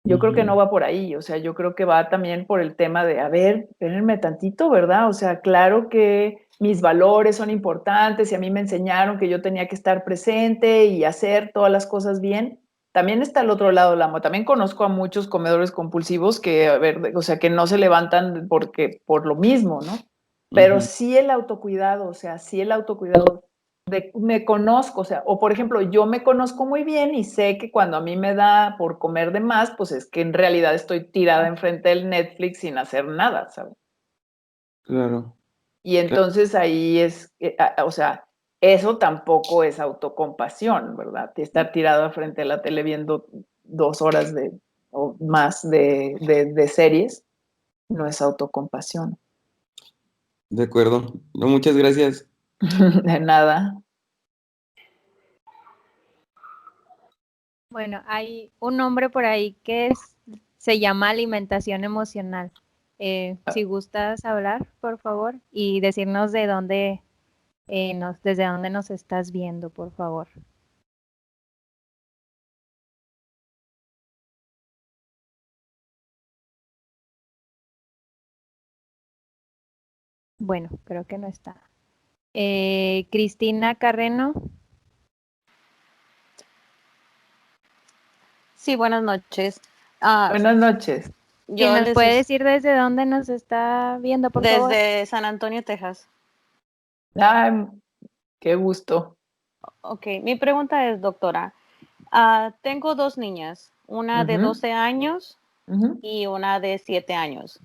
Yo creo que no va por ahí, o sea, yo creo que va también por el tema de, a ver, espérenme tantito, ¿verdad? O sea, claro que mis valores son importantes y a mí me enseñaron que yo tenía que estar presente y hacer todas las cosas bien. También está el otro lado, también conozco a muchos comedores compulsivos que, a ver, o sea, que no se levantan por lo mismo, ¿no? pero sí el autocuidado, o sea, sí el autocuidado de me conozco, o sea, o por ejemplo, yo me conozco muy bien y sé que cuando a mí me da por comer de más, pues es que en realidad estoy tirada enfrente del Netflix sin hacer nada, ¿sabes? Claro. Y entonces ahí es, o sea, eso tampoco es autocompasión, ¿verdad? Estar tirado frente a la tele viendo 2 horas o más de series no es autocompasión. De acuerdo. No, muchas gracias. De nada. Bueno, hay un nombre por ahí que se llama alimentación emocional. Si gustas hablar, por favor, y decirnos de dónde desde dónde nos estás viendo, por favor. Bueno, creo que no está. Cristina Carreno. Sí, buenas noches. Buenas noches. ¿Y nos puede decir desde dónde nos está viendo, por favor? Desde San Antonio, Texas. Ay, qué gusto. Ok, mi pregunta es, doctora, tengo 2 niñas, una de 12 años y una de 7 años.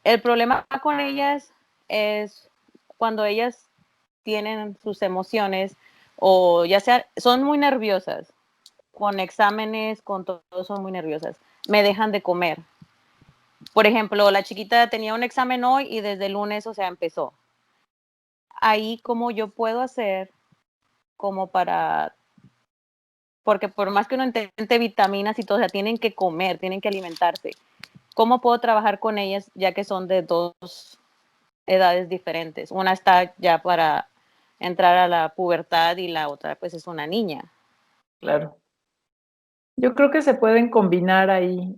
El problema con ellas es cuando ellas tienen sus emociones o ya sea, son muy nerviosas, con exámenes, con todo, son muy nerviosas. Me dejan de comer. Por ejemplo, la chiquita tenía un examen hoy y desde el lunes, o sea, empezó. Ahí, ¿cómo yo puedo hacer como para, porque por más que uno intente vitaminas y todo, o sea, tienen que comer, tienen que alimentarse. ¿Cómo puedo trabajar con ellas ya que son de 2 edades diferentes? Una está ya para entrar a la pubertad y la otra pues es una niña. Claro. Yo creo que se pueden combinar ahí,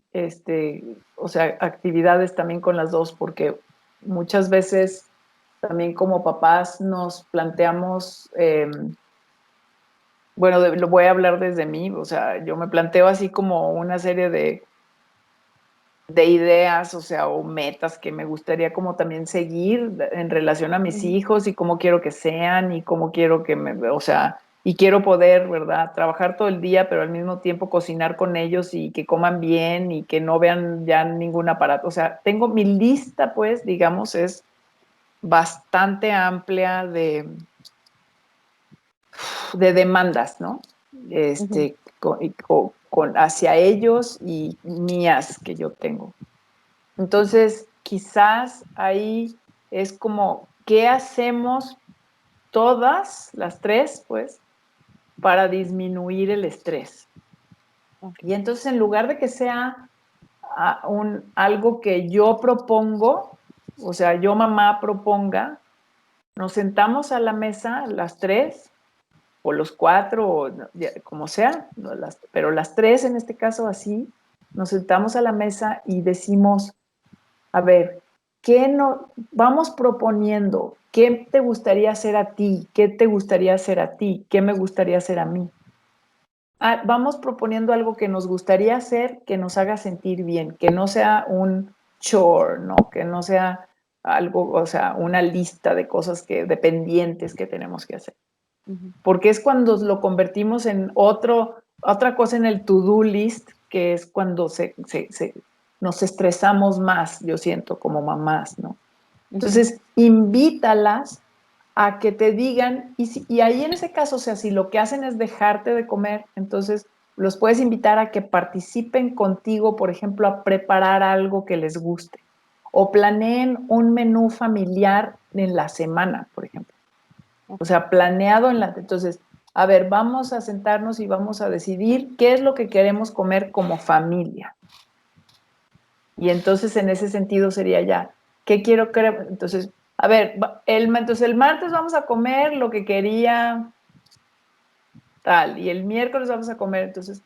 o sea, actividades también con las dos, porque muchas veces también como papás nos planteamos, bueno, lo voy a hablar desde mí, o sea, yo me planteo así como una serie de ideas, o sea, o metas que me gustaría como también seguir en relación a mis hijos y cómo quiero que sean y cómo quiero que o sea, y quiero poder, ¿verdad? Trabajar todo el día, pero al mismo tiempo cocinar con ellos y que coman bien y que no vean ya ningún aparato. O sea, tengo mi lista, pues, digamos, es bastante amplia de demandas, ¿no? Hacia ellos y mías que yo tengo. Entonces, quizás ahí es como, ¿qué hacemos todas, las 3, pues, para disminuir el estrés? Y entonces, en lugar de que sea algo que yo propongo, o sea, yo mamá proponga, nos sentamos a la mesa las 3, o los 4, o como sea, pero las 3 en este caso así, nos sentamos a la mesa y decimos, a ver, vamos proponiendo? ¿Qué te gustaría hacer a ti? ¿Qué te gustaría hacer a ti? ¿Qué me gustaría hacer a mí? Vamos proponiendo algo que nos gustaría hacer, que nos haga sentir bien, que no sea un chore, ¿no? Que no sea algo, o sea, una lista de cosas dependientes que tenemos que hacer. Porque es cuando lo convertimos en otra cosa en el to-do list, que es cuando nos estresamos más, yo siento, como mamás, ¿no? Entonces, invítalas a que te digan, y ahí en ese caso, o sea, si lo que hacen es dejarte de comer, entonces los puedes invitar a que participen contigo, por ejemplo, a preparar algo que les guste, o planeen un menú familiar en la semana, por ejemplo. O sea, planeado entonces, a ver, vamos a sentarnos y vamos a decidir qué es lo que queremos comer como familia. Y entonces, en ese sentido sería ya, ¿qué quiero comer? Entonces, a ver, entonces el martes vamos a comer lo que quería tal, y el miércoles vamos a comer, entonces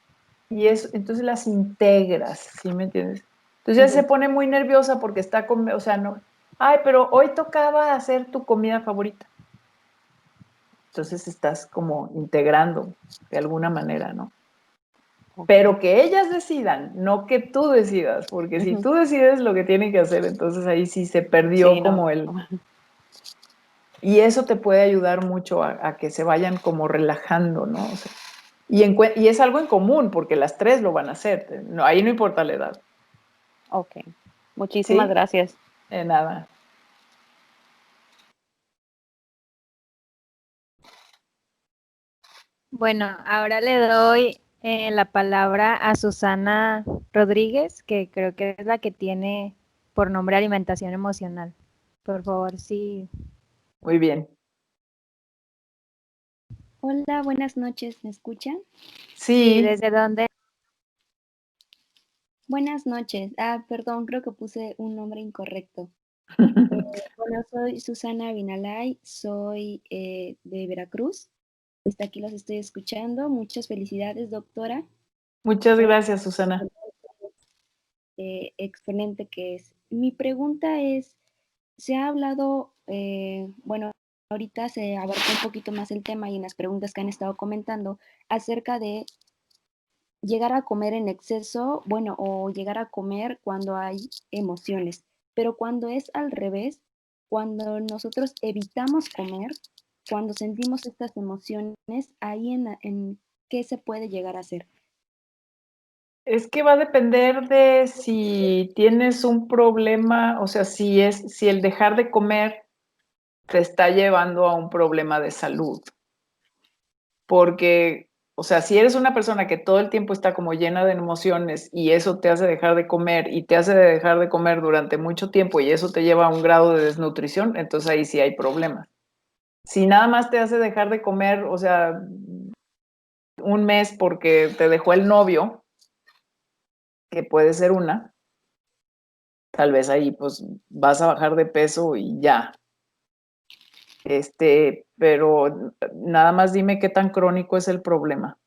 las integras, ¿sí me entiendes? Entonces ya se pone muy nerviosa porque está o sea, no, ay, pero hoy tocaba hacer tu comida favorita. Entonces estás como integrando de alguna manera, ¿no? Pero que ellas decidan, no que tú decidas, porque si tú decides lo que tienen que hacer, entonces ahí sí se perdió como Y eso te puede ayudar mucho a que se vayan como relajando, ¿no? O sea, y es algo en común, porque las tres lo van a hacer. No, ahí no importa la edad. Ok. Muchísimas ¿Sí? gracias. De nada. Bueno, ahora le doy la palabra a Susana Rodríguez, que creo que es la que tiene por nombre alimentación emocional. Por favor, sí. Muy bien. Hola, buenas noches, ¿me escuchan? Sí, Sí. ¿desde dónde? Buenas noches. Perdón, creo que puse un nombre incorrecto. Bueno, soy Susana Binalay, soy de Veracruz. Desde aquí los estoy escuchando. Muchas felicidades, doctora. Muchas gracias, Susana. Exponente que es. Mi pregunta es, se ha hablado, bueno, ahorita se abarcó un poquito más el tema y en las preguntas que han estado comentando acerca de llegar a comer en exceso, bueno, o llegar a comer cuando hay emociones, pero cuando es al revés, cuando nosotros evitamos comer, cuando sentimos estas emociones, ahí en qué se puede llegar a hacer. Es que va a depender de si tienes un problema, o sea, si el dejar de comer te está llevando a un problema de salud. Porque, o sea, si eres una persona que todo el tiempo está como llena de emociones y eso te hace dejar de comer y te hace dejar de comer durante mucho tiempo y eso te lleva a un grado de desnutrición, entonces ahí sí hay problemas. Si nada más te hace dejar de comer, o sea, un mes porque te dejó el novio, que puede ser una, tal vez ahí pues vas a bajar de peso y ya. Pero nada más dime qué tan crónico es el problema.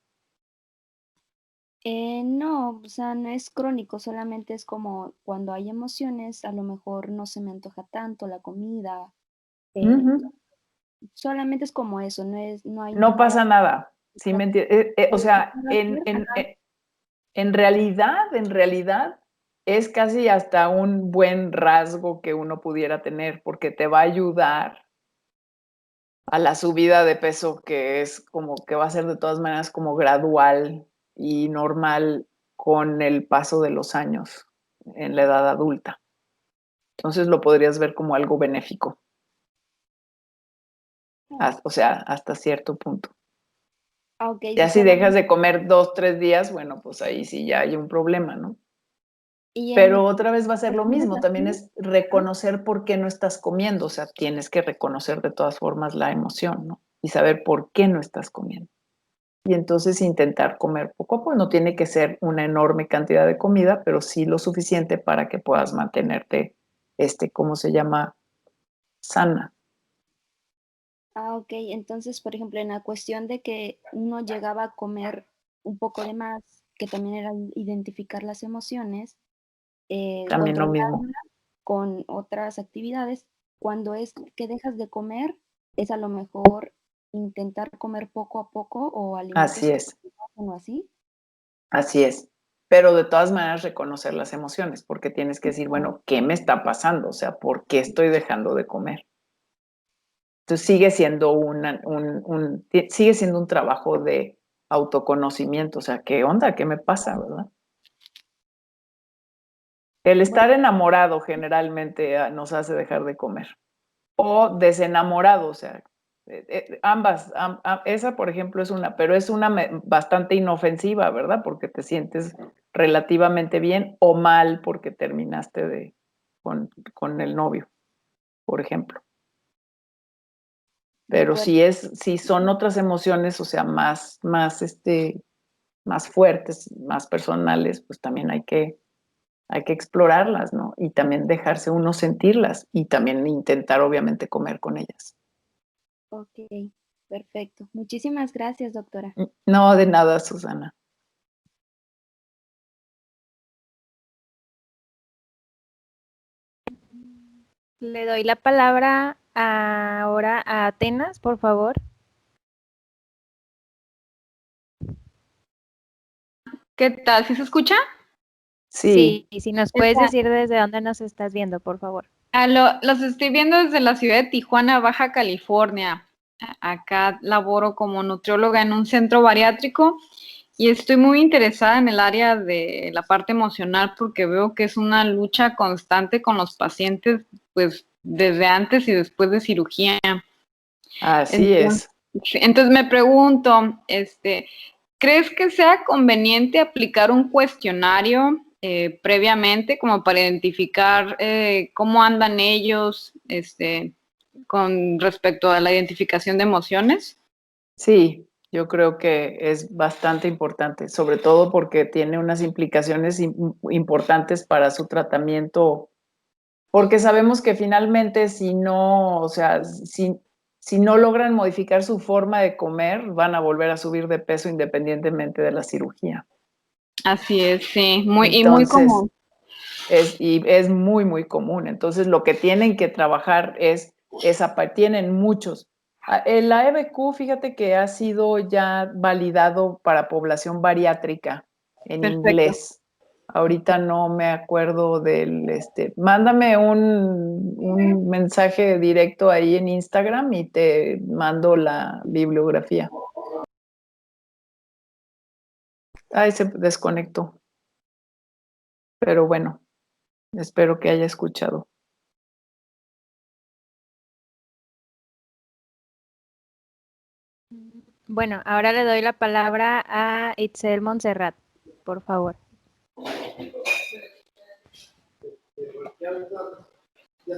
No, o sea, no es crónico, solamente es como cuando hay emociones, a lo mejor no se me antoja tanto la comida. Solamente es como eso, no hay No nada. pasa nada, ¿sí me entiendes? O sea, Ajá. en realidad es casi hasta un buen rasgo que uno pudiera tener, porque te va a ayudar a la subida de peso, que es como que va a ser de todas maneras como gradual y normal con el paso de los años en la edad adulta. Entonces lo podrías ver como algo benéfico. O sea, hasta cierto punto. Ok, Ya si dejas solamente. de comer 2, 3 días, bueno, pues ahí sí ya hay un problema, ¿no? Y Pero en otra vez va a ser lo cuestiones mismo, también así, es reconocer por qué no estás comiendo, o sea, tienes que reconocer de todas formas la emoción, ¿no? Y saber por qué no estás comiendo. Y entonces intentar comer poco a poco, no tiene que ser una enorme cantidad de comida, pero sí lo suficiente para que puedas mantenerte, ¿cómo se llama? Sana. ok, entonces, por ejemplo, en la cuestión de que uno llegaba a comer un poco de más, que también era identificar las emociones, También lo mismo. controlarlas con otras actividades, cuando es que dejas de comer, es a lo mejor intentar comer poco a poco o alimentos Así que es. o así. Así es. Pero de todas maneras reconocer las emociones, porque tienes que decir, bueno, ¿qué me está pasando? O sea, ¿por qué estoy dejando de comer? Entonces sigue siendo sigue siendo un trabajo de autoconocimiento, o sea, ¿qué onda? ¿Qué me pasa, verdad? El estar enamorado generalmente nos hace dejar de comer. O desenamorado, o sea, ambas, esa por ejemplo es una, pero es una bastante inofensiva, ¿verdad? Porque te sientes relativamente bien o mal porque terminaste con el novio, por ejemplo. Pero si son otras emociones, o sea, más fuertes, más personales, pues también hay que explorarlas, ¿no? Y también dejarse uno sentirlas y también intentar obviamente comer con ellas. Ok, perfecto. Muchísimas gracias, doctora. No, de nada, Susana. Le doy la palabra ahora a Atenas, por favor. ¿Qué tal? ¿Sí se escucha? Sí, si nos puedes decir desde dónde nos estás viendo, por favor. Los estoy viendo desde la ciudad de Tijuana, Baja California. Acá laboro como nutrióloga en un centro bariátrico y estoy muy interesada en el área de la parte emocional porque veo que es una lucha constante con los pacientes, pues desde antes y después de cirugía. Así es. Entonces me pregunto, ¿crees que sea conveniente aplicar un cuestionario previamente como para identificar cómo andan ellos con respecto a la identificación de emociones? Sí, yo creo que es bastante importante, sobre todo porque tiene unas implicaciones importantes para su tratamiento, porque sabemos que finalmente si no, o sea, si no logran modificar su forma de comer, van a volver a subir de peso independientemente de la cirugía. Así es, sí, Entonces, muy común. Es muy, muy común. Entonces, lo que tienen que trabajar es esa parte. Tienen muchos. El ABQ, fíjate que ha sido ya validado para población bariátrica en Perfecto. inglés. Ahorita no me acuerdo del, mándame un mensaje directo ahí en Instagram y te mando la bibliografía. Ay, se desconectó. Pero bueno, espero que haya escuchado. Bueno, ahora le doy la palabra a Itzel Montserrat, por favor.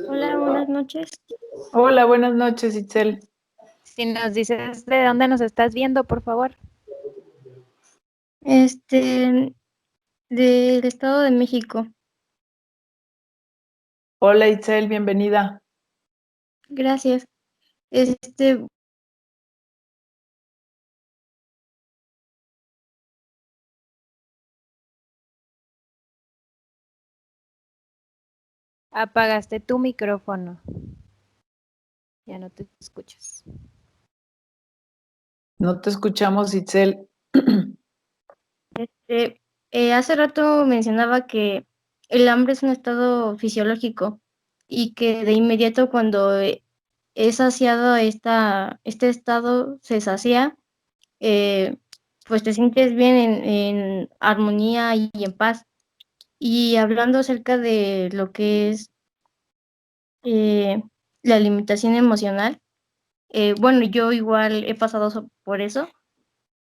Hola, buenas noches. Hola, buenas noches, Itzel. Si nos dices de dónde nos estás viendo, por favor. Del Estado de México. Hola, Itzel, bienvenida. Gracias. Apagaste tu micrófono. Ya no te escuchas. No te escuchamos, Itzel. Hace rato mencionaba que el hambre es un estado fisiológico y que de inmediato cuando es saciado este estado se sacia, pues te sientes bien en armonía y en paz. Y hablando acerca de lo que es la alimentación emocional, bueno, yo igual he pasado por eso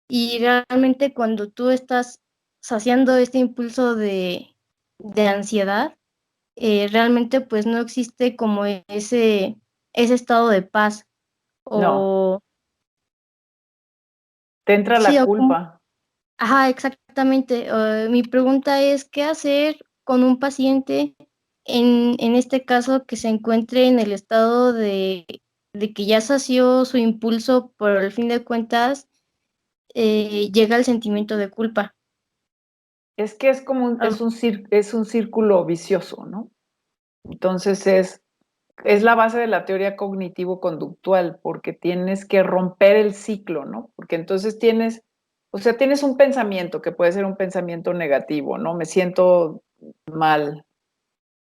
y realmente cuando tú estás saciando este impulso de ansiedad, realmente pues no existe como ese estado de paz No. o Te entra sí, la culpa. ajá, exactamente. Mi pregunta es, ¿qué hacer con un paciente en este caso que se encuentre en el estado de que ya sació su impulso, pero al fin de cuentas llega el sentimiento de culpa? Es que es como es un círculo vicioso, ¿no? Entonces es la base de la teoría cognitivo-conductual, porque tienes que romper el ciclo, ¿no? Porque entonces tienes un pensamiento que puede ser un pensamiento negativo, ¿no? Me siento mal,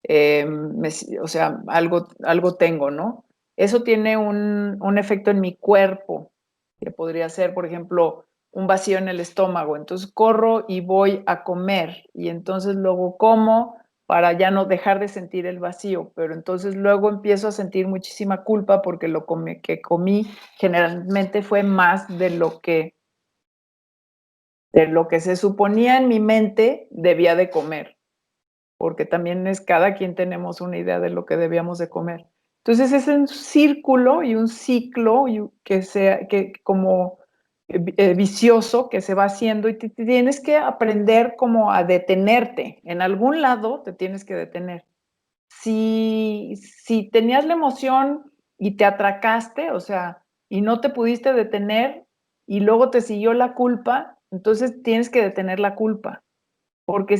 o sea, algo tengo, ¿no? Eso tiene un efecto en mi cuerpo, que podría ser, por ejemplo, un vacío en el estómago. Entonces corro y voy a comer y entonces luego como para ya no dejar de sentir el vacío, pero entonces luego empiezo a sentir muchísima culpa porque lo que comí generalmente fue más de lo que se suponía en mi mente debía de comer, porque también cada quien tenemos una idea de lo que debíamos de comer. Entonces es un círculo y un ciclo que como vicioso que se va haciendo y tienes que aprender como a detenerte. En algún lado te tienes que detener. Si tenías la emoción y te atracaste, o sea, y no te pudiste detener y luego te siguió la culpa, entonces tienes que detener la culpa. Porque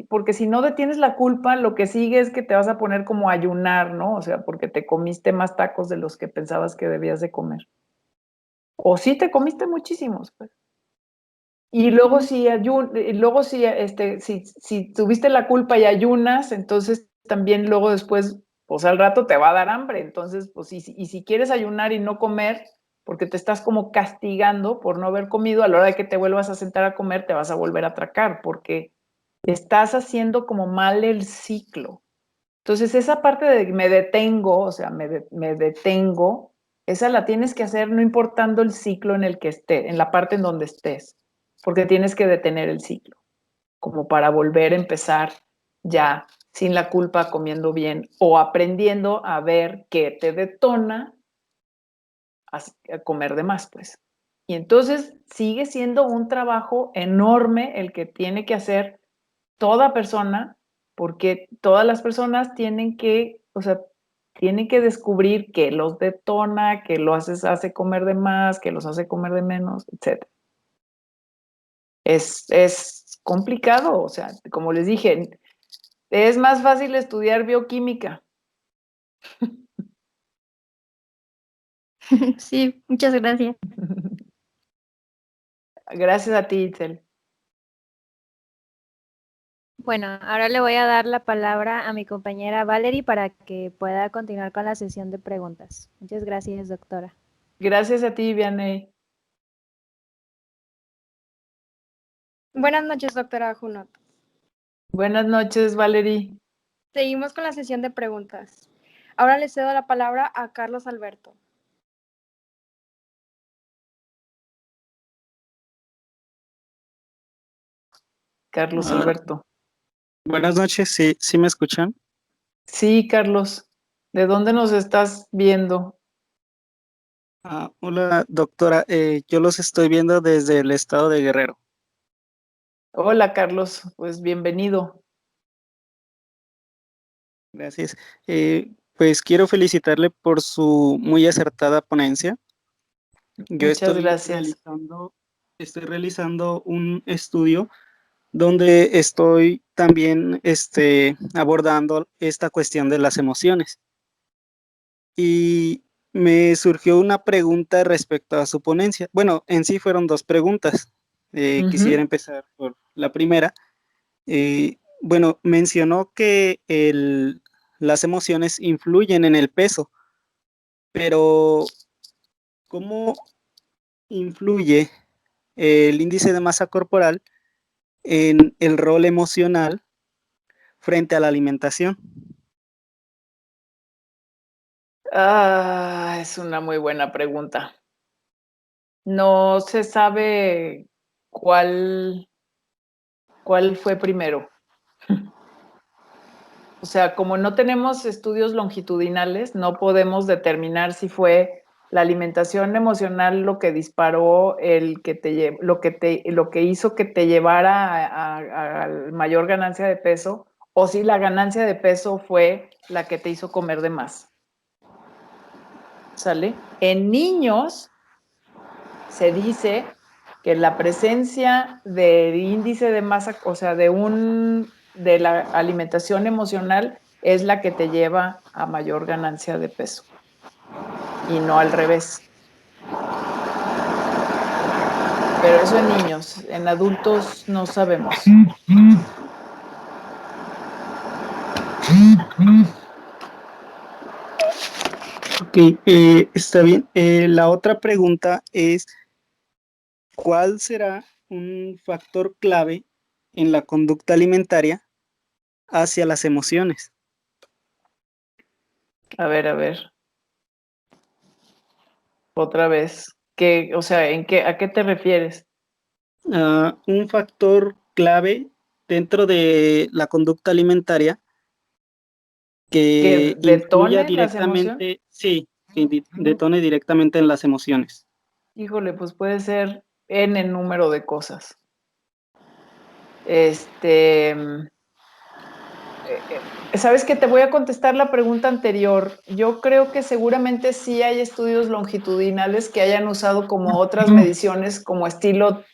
porque si no detienes la culpa, lo que sigue es que te vas a poner como a ayunar, ¿no? O sea, porque te comiste más tacos de los que pensabas que debías de comer. O sí te comiste muchísimos, pues. Y luego si tuviste la culpa y ayunas, entonces también luego después pues al rato te va a dar hambre. Entonces, pues, y si quieres ayunar y no comer, porque te estás como castigando por no haber comido, a la hora de que te vuelvas a sentar a comer, te vas a volver a atracar, porque estás haciendo como mal el ciclo. Entonces, esa parte de me detengo, o sea, me detengo, esa la tienes que hacer no importando el ciclo en el que estés, en la parte en donde estés, porque tienes que detener el ciclo, como para volver a empezar ya sin la culpa, comiendo bien o aprendiendo a ver qué te detona a comer de más, pues. Y entonces sigue siendo un trabajo enorme el que tiene que hacer toda persona, porque todas las personas tienen que, o sea, tienen que descubrir qué los detona, qué los hace comer de más, qué los hace comer de menos, etc. Es complicado, o sea, como les dije, es más fácil estudiar bioquímica. Sí, muchas gracias. Gracias a ti, Itzel. Bueno, ahora le voy a dar la palabra a mi compañera Valerie para que pueda continuar con la sesión de preguntas. Muchas gracias, doctora. Gracias a ti, Vianney. Buenas noches, doctora Junot. Buenas noches, Valerie. Seguimos con la sesión de preguntas. Ahora le cedo la palabra a Carlos Alberto. Carlos Alberto. Buenas noches, ¿sí me escuchan? Sí, Carlos. ¿De dónde nos estás viendo? Hola, doctora. Yo los estoy viendo desde el estado de Guerrero. Hola, Carlos. Pues bienvenido. Gracias. Pues quiero felicitarle por su muy acertada ponencia. Yo Muchas gracias. estoy realizando un estudio donde estoy también abordando esta cuestión de las emociones. Y me surgió una pregunta respecto a su ponencia. Bueno, en sí fueron dos preguntas. Quisiera empezar por la primera. Bueno, mencionó que las emociones influyen en el peso, pero ¿cómo influye el índice de masa corporal en el rol emocional frente a la alimentación? Es una muy buena pregunta. No se sabe cuál fue primero. O sea, como no tenemos estudios longitudinales, no podemos determinar si fue la alimentación emocional lo que disparó lo que hizo que te llevara a mayor ganancia de peso, o si la ganancia de peso fue la que te hizo comer de más. ¿Sale? En niños se dice que la presencia del índice de masa, o sea, de la alimentación emocional es la que te lleva a mayor ganancia de peso y no al revés. Pero eso en niños, en adultos no sabemos. Ok, está bien. La otra pregunta es, ¿cuál será un factor clave en la conducta alimentaria hacia las emociones? A ver. Otra vez. O sea, ¿a qué te refieres? Un factor clave dentro de la conducta alimentaria que influya directamente, sí, que detone directamente en las emociones. Híjole, pues puede ser N número de cosas. ¿Sabes qué? Te voy a contestar la pregunta anterior. Yo creo que seguramente sí hay estudios longitudinales que hayan usado como otras mediciones como estilo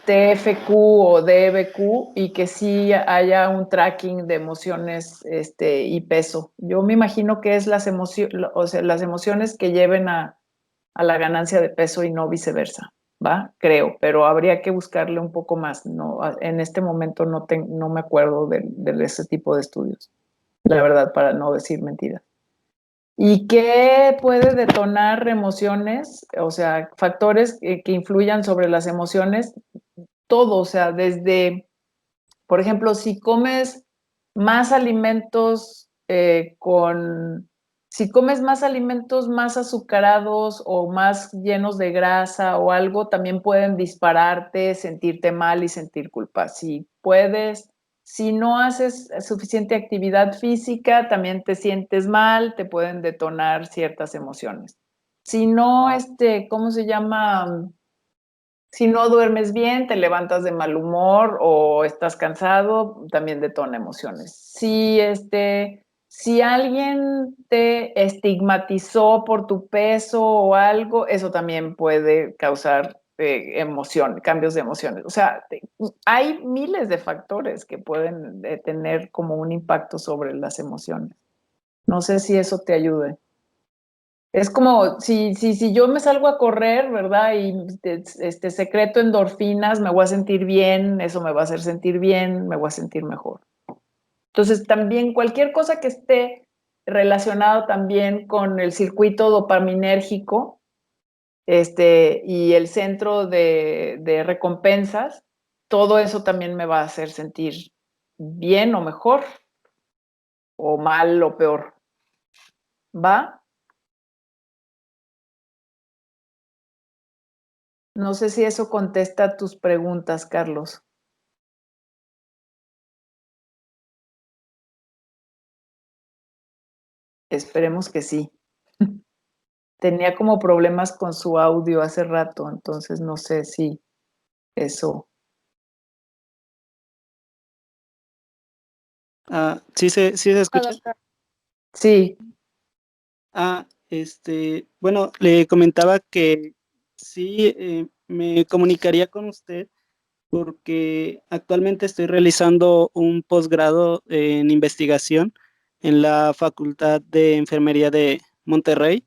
TFQ o DBQ y que sí haya un tracking de emociones y peso. Yo me imagino que es las emociones que lleven a la ganancia de peso y no viceversa, ¿va? Creo, pero habría que buscarle un poco más. No, en este momento no me acuerdo de ese tipo de estudios. la verdad, para no decir mentiras. ¿Y qué puede detonar emociones? O sea, factores que influyan sobre las emociones. Todo, o sea, desde, por ejemplo, si comes más alimentos si comes más alimentos más azucarados o más llenos de grasa o algo, también pueden dispararte, sentirte mal y sentir culpa. Si no haces suficiente actividad física, también te sientes mal, te pueden detonar ciertas emociones. Si no, ¿cómo se llama? Si no duermes bien, te levantas de mal humor o estás cansado, también detona emociones. Si alguien te estigmatizó por tu peso o algo, eso también puede causar cambios de emociones. O sea, hay miles de factores que pueden tener como un impacto sobre las emociones. No sé si eso te ayude. Es como si yo me salgo a correr, ¿verdad? Y secreto endorfinas, me voy a sentir bien, eso me va a hacer sentir bien, me voy a sentir mejor. Entonces, también cualquier cosa que esté relacionado también con el circuito dopaminérgico y el centro de recompensas, todo eso también me va a hacer sentir bien o mejor, o mal o peor. ¿Va? No sé si eso contesta tus preguntas, Carlos. Esperemos que sí. Tenía como problemas con su audio hace rato, entonces no sé si eso. ¿Sí se escucha? Sí. Bueno, le comentaba que sí, me comunicaría con usted porque actualmente estoy realizando un posgrado en investigación en la Facultad de Enfermería de Monterrey.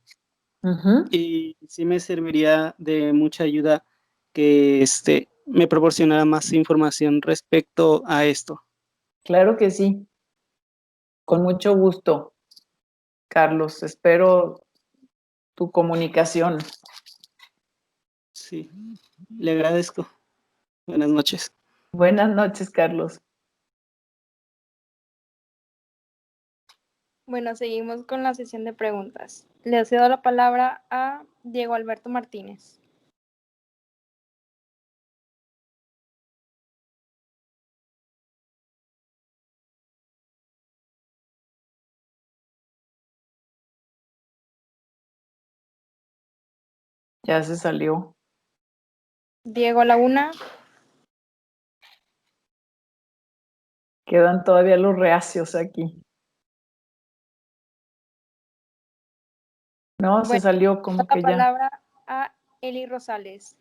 Y sí me serviría de mucha ayuda que me proporcionara más información respecto a esto. Claro que sí. Con mucho gusto, Carlos. Espero tu comunicación. Sí, le agradezco. Buenas noches. Buenas noches, Carlos. Bueno, seguimos con la sesión de preguntas. Le cedo la palabra a Diego Alberto Martínez. Ya se salió. Diego Laguna. Quedan todavía los reacios aquí. No, se salió como que La ya. palabra a Eli Rosales.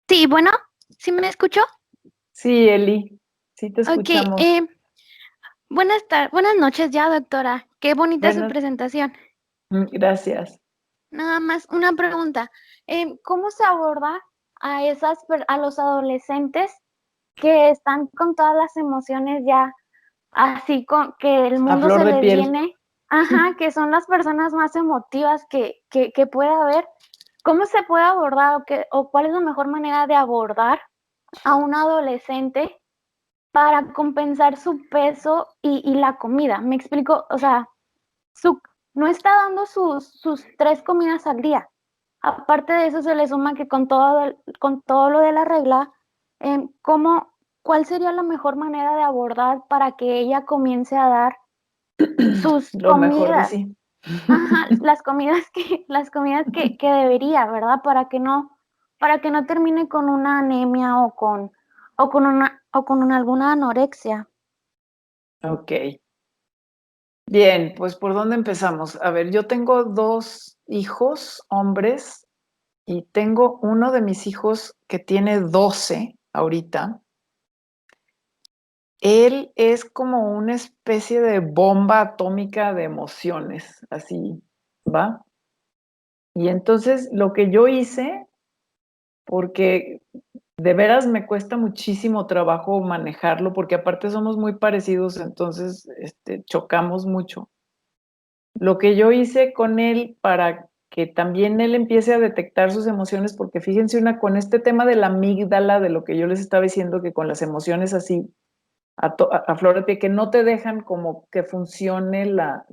Sí, bueno, ¿sí me escuchó? Sí, Eli, sí te escuchamos. Ok, buenas noches ya, doctora. Qué bonita su presentación. Gracias. Nada más una pregunta. ¿Cómo se aborda a los adolescentes que están con todas las emociones ya así con que el mundo flor se de les piel. viene? Ajá, que son las personas más emotivas que puede haber. ¿Cómo se puede abordar o cuál es la mejor manera de abordar a un adolescente para compensar su peso y la comida? Me explico, o sea, no está dando sus 3 comidas al día. Aparte de eso, se le suma que con todo lo de la regla, ¿cuál sería la mejor manera de abordar para que ella comience a dar sus Lo mejor de comidas? sí. Ajá, las comidas que debería, ¿verdad? Para que no termine con una anemia o con alguna anorexia. Ok. Bien, pues ¿por dónde empezamos? A ver, yo tengo 2 hijos, hombres, y tengo uno de mis hijos que tiene 12 ahorita. Él es como una especie de bomba atómica de emociones, así, ¿va? Y entonces lo que yo hice, porque de veras me cuesta muchísimo trabajo manejarlo porque aparte somos muy parecidos, entonces chocamos mucho. Lo que yo hice con él para que también él empiece a detectar sus emociones, porque fíjense con este tema de la amígdala, de lo que yo les estaba diciendo, que con las emociones así, a flor de piel, que no te dejan como que funcione la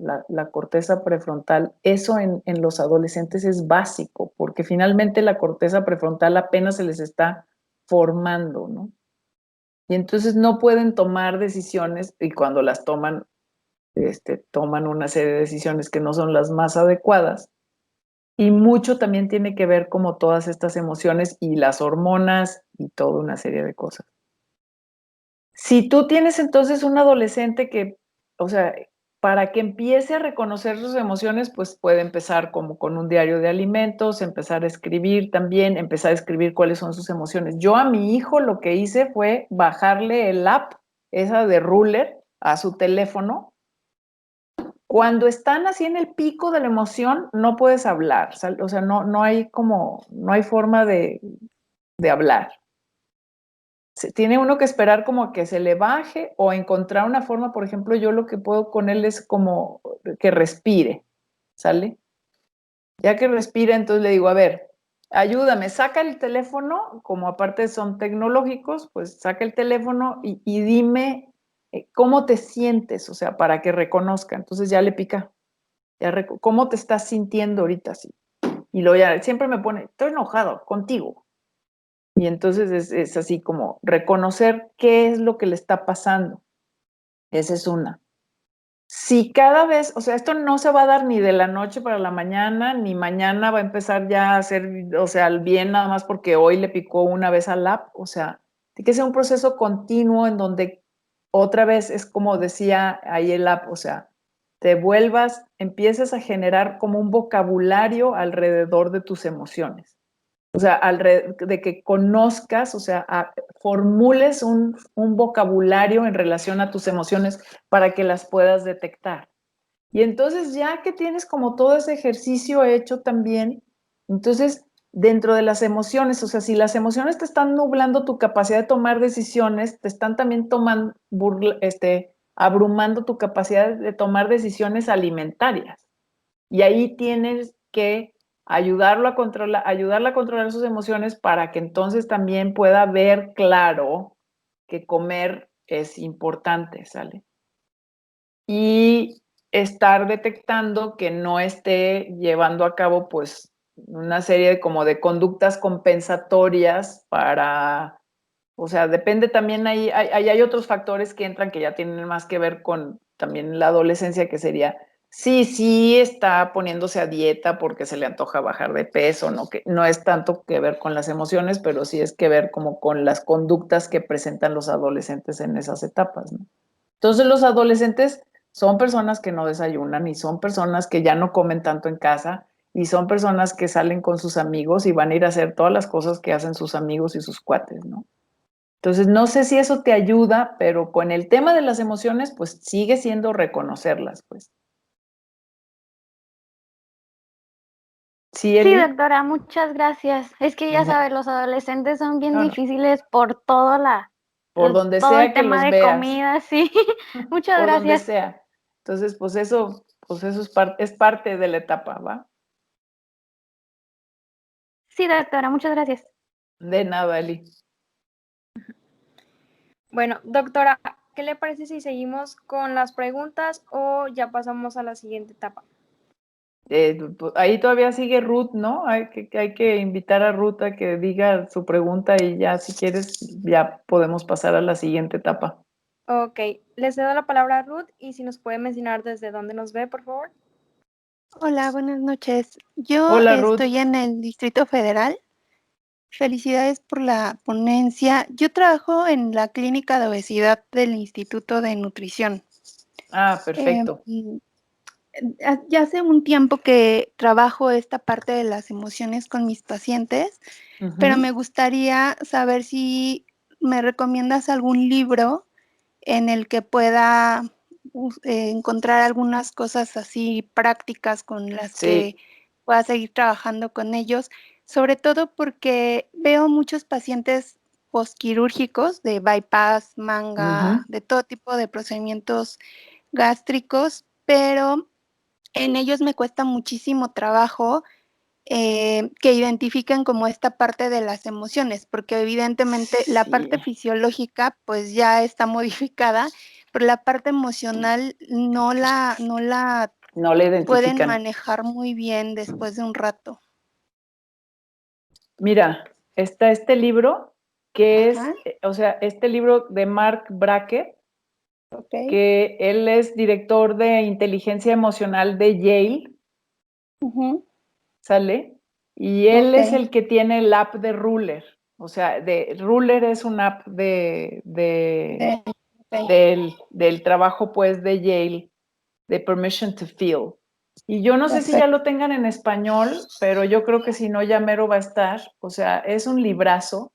corteza prefrontal, eso en los adolescentes es básico, porque finalmente la corteza prefrontal apenas se les está formando, ¿no? Y entonces no pueden tomar decisiones, y cuando las toman, toman una serie de decisiones que no son las más adecuadas. Y mucho también tiene que ver como todas estas emociones y las hormonas y toda una serie de cosas. Si tú tienes entonces un adolescente que, o sea, para que empiece a reconocer sus emociones, pues puede empezar como con un diario de alimentos, empezar a escribir también, empezar a escribir cuáles son sus emociones. Yo a mi hijo lo que hice fue bajarle el app, esa de Ruler, a su teléfono. Cuando están así en el pico de la emoción, no puedes hablar, o sea, no hay forma de hablar. Tiene uno que esperar como que se le baje o encontrar una forma. Por ejemplo, yo lo que puedo con él es como que respire, ¿sale? Ya que respira, entonces le digo, a ver, ayúdame, saca el teléfono, como aparte son tecnológicos, pues saca el teléfono y dime cómo te sientes, o sea, para que reconozca. Entonces ya le pica, ¿cómo te estás sintiendo ahorita? Sí. Y luego ya siempre me pone, estoy enojado contigo. Y entonces es así como reconocer qué es lo que le está pasando. Esa es una. Si cada vez, o sea, esto no se va a dar ni de la noche para la mañana, ni mañana va a empezar ya a hacer, o sea, el bien nada más porque hoy le picó una vez al app, o sea, tiene que ser un proceso continuo en donde otra vez es como decía ahí el app, o sea, empiezas a generar como un vocabulario alrededor de tus emociones. O sea, de que conozcas, o sea, formules un vocabulario en relación a tus emociones para que las puedas detectar. Y entonces, ya que tienes como todo ese ejercicio hecho también, entonces, dentro de las emociones, o sea, si las emociones te están nublando tu capacidad de tomar decisiones, te están también abrumando tu capacidad de tomar decisiones alimentarias. Y ahí tienes que ayudarla a controlar sus emociones para que entonces también pueda ver claro que comer es importante, ¿sale? Y estar detectando que no esté llevando a cabo pues una serie como de conductas compensatorias para, o sea, depende también, hay otros factores que entran que ya tienen más que ver con también la adolescencia, que sería, sí está poniéndose a dieta porque se le antoja bajar de peso, ¿no? Que no es tanto que ver con las emociones, pero sí es que ver como con las conductas que presentan los adolescentes en esas etapas, ¿no? Entonces los adolescentes son personas que no desayunan y son personas que ya no comen tanto en casa y son personas que salen con sus amigos y van a ir a hacer todas las cosas que hacen sus amigos y sus cuates, ¿no? Entonces, no sé si eso te ayuda, pero con el tema de las emociones, pues sigue siendo reconocerlas, pues. Sí, Sí, Eli. doctora, muchas gracias. Es que ya Ajá. sabes, los adolescentes son bien No. difíciles por Por donde todo el sea que tema los de veas. comida, sí. Muchas Por donde gracias. sea. Entonces, pues eso es parte de la etapa, ¿va? Sí, doctora, muchas gracias. De nada, Eli. Bueno, doctora, ¿qué le parece si seguimos con las preguntas o ya pasamos a la siguiente etapa? Ahí todavía sigue Ruth, ¿no? Hay que invitar a Ruth a que diga su pregunta y ya, si quieres, ya podemos pasar a la siguiente etapa. Ok, le cedo la palabra a Ruth y si nos puede mencionar desde dónde nos ve, por favor. Hola, buenas noches. Yo Hola, Ruth. estoy en el Distrito Federal. Felicidades por la ponencia. Yo trabajo en la clínica de obesidad del Instituto de Nutrición. Ah, perfecto. Ya hace un tiempo que trabajo esta parte de las emociones con mis pacientes, pero me gustaría saber si me recomiendas algún libro en el que pueda encontrar algunas cosas así prácticas con las que pueda seguir trabajando con ellos, sobre todo porque veo muchos pacientes postquirúrgicos de bypass, manga, de todo tipo de procedimientos gástricos, pero en ellos me cuesta muchísimo trabajo que identifiquen como esta parte de las emociones, porque evidentemente la parte fisiológica pues ya está modificada, pero la parte emocional no la pueden identifican. manejar muy bien después de un rato. Mira, está este libro que es, o sea, este libro de Mark Brackett, que él es director de inteligencia emocional de Yale, ¿sale? Y él es el que tiene el app de Ruler. O sea, Ruler es un app del trabajo, pues, de Yale, de Permission to Feel. Y yo no sé si ya lo tengan en español, pero yo creo que si no, ya mero va a estar. O sea, es un librazo,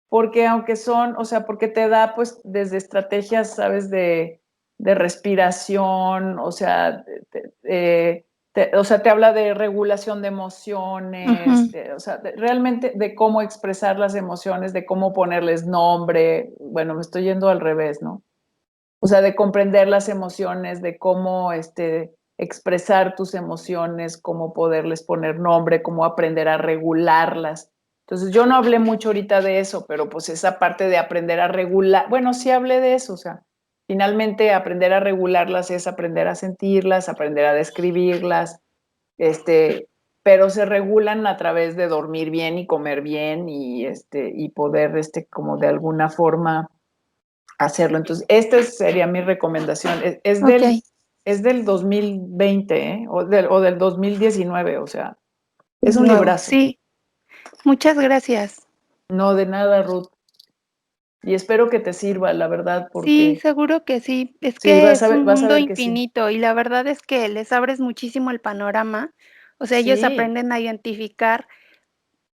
porque aunque son, o sea, porque te da, pues, desde estrategias, ¿sabes?, de respiración, o sea, te habla de regulación de emociones, o sea, realmente de cómo expresar las emociones, de cómo ponerles nombre. Bueno, me estoy yendo al revés, ¿no? O sea, de comprender las emociones, de cómo expresar tus emociones, cómo poderles poner nombre, cómo aprender a regularlas. Entonces, yo no hablé mucho ahorita de eso, pero pues esa parte de aprender a regular, bueno, sí hablé de eso, o sea, finalmente aprender a regularlas es aprender a sentirlas, aprender a describirlas, pero se regulan a través de dormir bien y comer bien y poder, como de alguna forma hacerlo. Entonces, esta sería mi recomendación. Es del 2020, ¿eh? o del 2019, o sea, es un librazo. Sí, muchas gracias. No, de nada, Ruth. Y espero que te sirva, la verdad, porque... Sí, seguro que sí. Es sí, que es un vas a mundo ver que sí. infinito y la verdad es que les abres muchísimo el panorama. O sea, ellos Sí. aprenden a identificar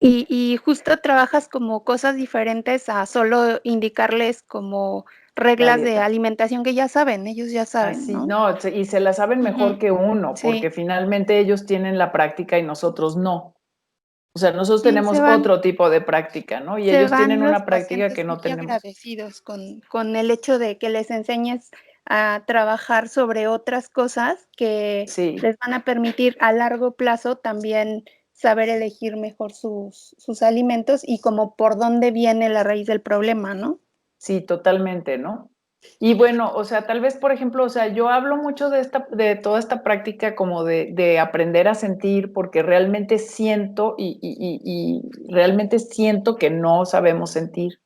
y justo trabajas como cosas diferentes a solo indicarles como reglas de alimentación que ya saben, ellos ya saben, Así, ¿no? no, y se la saben mejor que uno, Sí. porque finalmente ellos tienen la práctica y nosotros no. O sea, nosotros Sí, tenemos otro tipo de práctica, ¿no? Y ellos tienen los una práctica que pacientes no muy tenemos. agradecidos con el hecho de que les enseñes a trabajar sobre otras cosas que les van a permitir a largo plazo también saber elegir mejor sus alimentos y como por dónde viene la raíz del problema, ¿no? Sí, totalmente, ¿no? Y bueno, o sea, tal vez, por ejemplo, o sea, yo hablo mucho de toda esta práctica como de aprender a sentir, porque realmente siento y realmente siento que no sabemos sentir.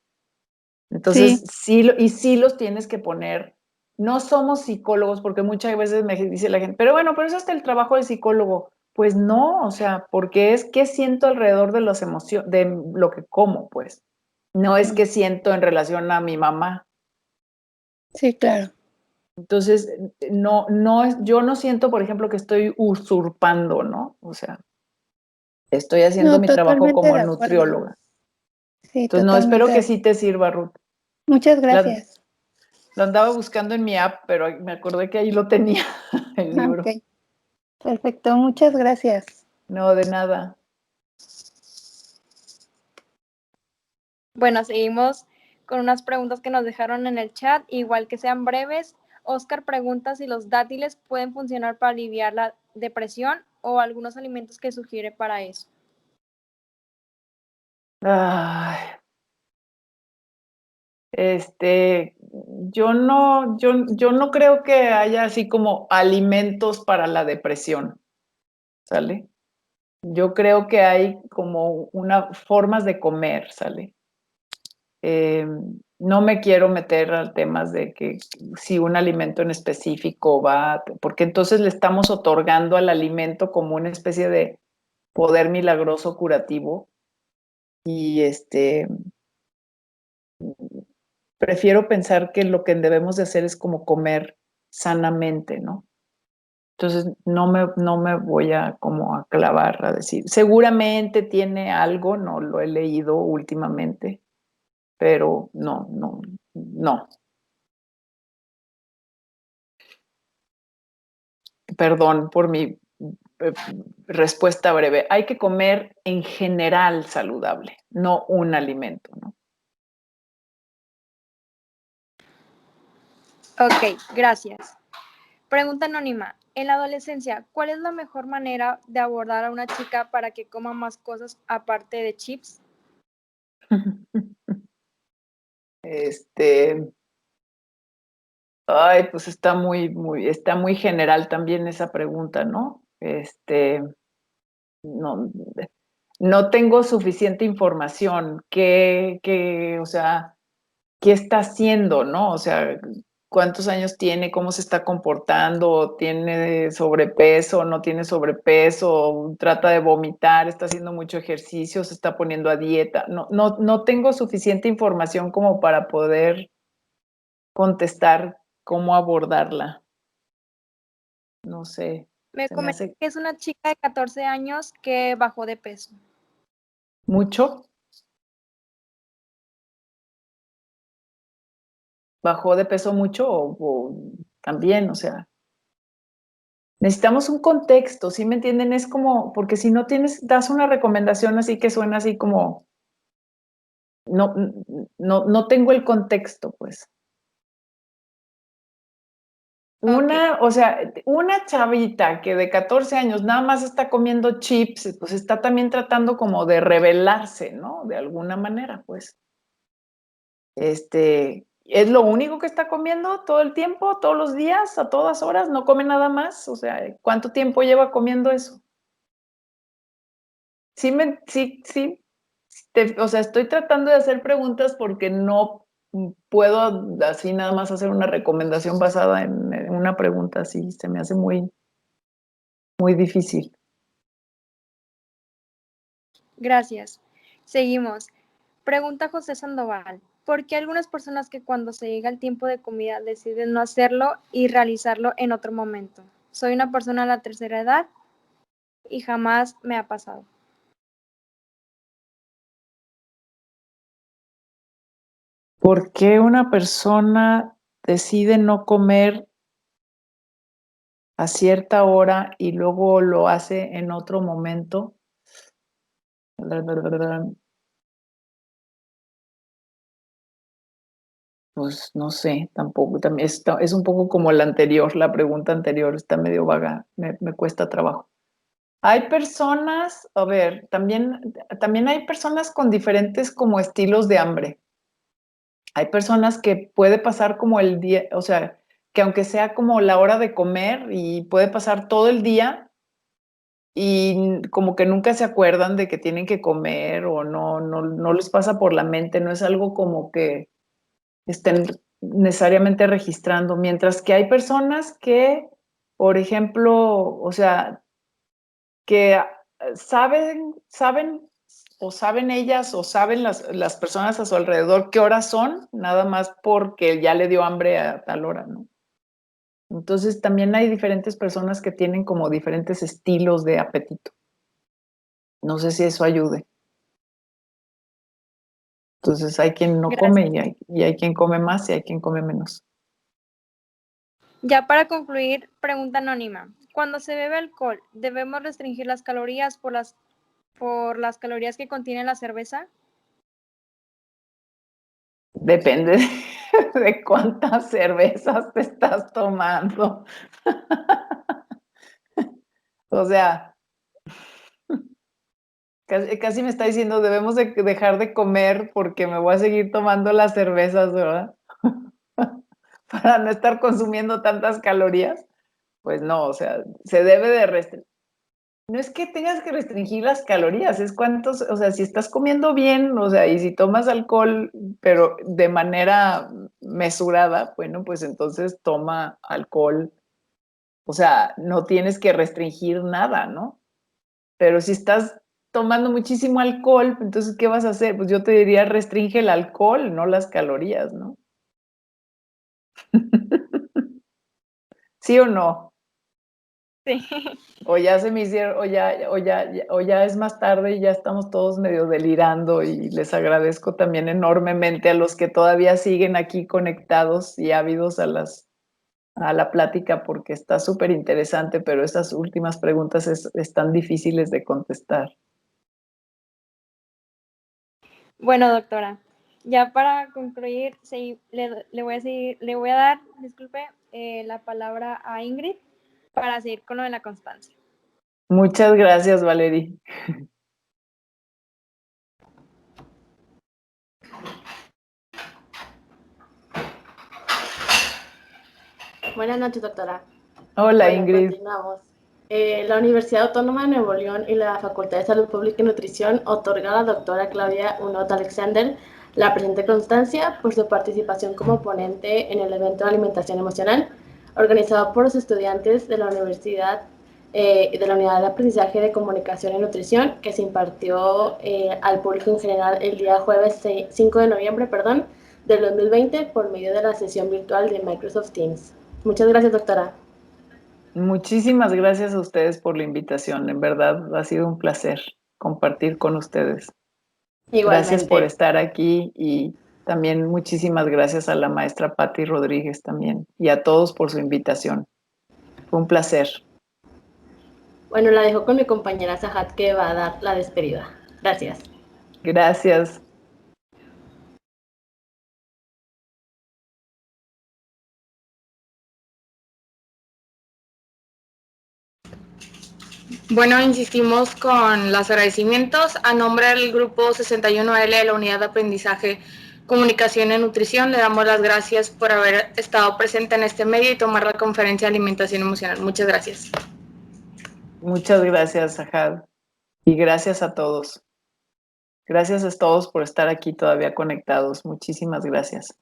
Entonces, sí los tienes que poner. No somos psicólogos, porque muchas veces me dice la gente, pero bueno, pero eso es el trabajo del psicólogo. Pues no, o sea, porque es qué siento alrededor de las emociones, de lo que como, pues. No es qué siento en relación a mi mamá. Sí, claro. Entonces, yo no siento, por ejemplo, que estoy usurpando, ¿no? O sea, estoy haciendo mi trabajo como nutrióloga. Sí, entonces, no, espero que sí te sirva, Ruth. Muchas gracias. Lo andaba buscando en mi app, pero me acordé que ahí lo tenía, el libro. Ok. Perfecto, muchas gracias. No, de nada. Bueno, seguimos con unas preguntas que nos dejaron en el chat, igual que sean breves. Oscar pregunta si los dátiles pueden funcionar para aliviar la depresión o algunos alimentos que sugiere para eso. Ay. Yo no creo que haya así como alimentos para la depresión, ¿sale? Yo creo que hay como formas de comer, ¿sale? No me quiero meter a temas de que si un alimento en específico va, porque entonces le estamos otorgando al alimento como una especie de poder milagroso curativo y prefiero pensar que lo que debemos de hacer es como comer sanamente, ¿no? Entonces no me voy a como a clavar a decir, seguramente tiene algo, no lo he leído últimamente, pero no. Perdón por mi respuesta breve. Hay que comer en general saludable, no un alimento, ¿no? Ok, gracias. Pregunta anónima. En la adolescencia, ¿cuál es la mejor manera de abordar a una chica para que coma más cosas aparte de chips? Ay, pues está muy general también esa pregunta, ¿no? No tengo suficiente información. O sea, ¿qué está haciendo, no? O sea, ¿cuántos años tiene? ¿Cómo se está comportando? ¿Tiene sobrepeso? ¿No tiene sobrepeso? ¿Trata de vomitar? ¿Está haciendo mucho ejercicio? ¿Se está poniendo a dieta? No tengo suficiente información como para poder contestar cómo abordarla. No sé. Me Se me comenta hace que es una chica de 14 años que bajó de peso. mucho. ¿Bajó de peso mucho o también? O sea, necesitamos un contexto, ¿sí me entienden? Es como, porque si no das una recomendación así que suena así como, no tengo el contexto, pues. O sea, una chavita que de 14 años nada más está comiendo chips, pues está también tratando como de rebelarse, ¿no? De alguna manera, pues. ¿Es lo único que está comiendo todo el tiempo, todos los días, a todas horas? ¿No come nada más? O sea, ¿cuánto tiempo lleva comiendo eso? O sea, estoy tratando de hacer preguntas porque no puedo así nada más hacer una recomendación basada en una pregunta así. Se me hace muy, muy difícil. Gracias. Seguimos. Pregunta José Sandoval. ¿Por qué algunas personas que cuando se llega el tiempo de comida deciden no hacerlo y realizarlo en otro momento? Soy una persona de la tercera edad y jamás me ha pasado. ¿Por qué una persona decide no comer a cierta hora y luego lo hace en otro momento? Pues no sé, tampoco, también es un poco como la anterior, la pregunta anterior, está medio vaga, me cuesta trabajo. Hay personas, a ver, también hay personas con diferentes como estilos de hambre. Hay personas que puede pasar como el día, o sea, que aunque sea como la hora de comer y puede pasar todo el día y como que nunca se acuerdan de que tienen que comer o no les pasa por la mente, no es algo como que estén necesariamente registrando, mientras que hay personas que, por ejemplo, o sea, que saben ellas o saben las personas a su alrededor qué horas son, nada más porque ya le dio hambre a tal hora, ¿no? Entonces también hay diferentes personas que tienen como diferentes estilos de apetito. No sé si eso ayude. Entonces hay quien no come y hay quien come más y hay quien come menos. Ya para concluir, pregunta anónima. Cuando se bebe alcohol, ¿debemos restringir las calorías por las calorías que contiene la cerveza? Depende de cuántas cervezas te estás tomando. O sea, casi me está diciendo, debemos de dejar de comer porque me voy a seguir tomando las cervezas, ¿verdad? Para no estar consumiendo tantas calorías. Pues no, o sea, se debe de restringir. No es que tengas que restringir las calorías, es cuántos, o sea, si estás comiendo bien, o sea, y si tomas alcohol, pero de manera mesurada, bueno, pues entonces toma alcohol. O sea, no tienes que restringir nada, ¿no? Pero si estás tomando muchísimo alcohol, entonces, ¿qué vas a hacer? Pues yo te diría, restringe el alcohol, no las calorías, ¿no? ¿Sí o no? Sí. O ya se me hicieron, o ya es más tarde y ya estamos todos medio delirando y les agradezco también enormemente a los que todavía siguen aquí conectados y ávidos a la plática porque está súper interesante, pero esas últimas preguntas están difíciles de contestar. Bueno, doctora, Ya para concluir, le voy a dar, disculpe, la palabra a Ingrid para seguir con lo de la constancia. Muchas gracias, Valerie. Buenas noches, doctora. Hola, Bueno, Ingrid. continuamos. La Universidad Autónoma de Nuevo León y la Facultad de Salud Pública y Nutrición otorga a la doctora Claudia Unot Alexander la presente constancia por su participación como ponente en el evento de alimentación emocional organizado por los estudiantes de la Universidad de la Unidad de Aprendizaje de Comunicación y Nutrición que se impartió al público en general el día jueves 5 de noviembre del 2020 por medio de la sesión virtual de Microsoft Teams. Muchas gracias, doctora. Muchísimas gracias a ustedes por la invitación. En verdad, ha sido un placer compartir con ustedes. Igualmente. Gracias por estar aquí y también muchísimas gracias a la maestra Patti Rodríguez también y a todos por su invitación. Fue un placer. Bueno, la dejo con mi compañera Sahat que va a dar la despedida. Gracias. Gracias. Bueno, insistimos con los agradecimientos. A nombre del grupo 61L de la Unidad de Aprendizaje, Comunicación y Nutrición, le damos las gracias por haber estado presente en este medio y tomar la conferencia de alimentación emocional. Muchas gracias. Muchas gracias, Sahad. Y gracias a todos. Gracias a todos por estar aquí todavía conectados. Muchísimas gracias.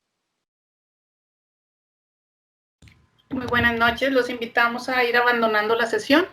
Muy buenas noches. Los invitamos a ir abandonando la sesión.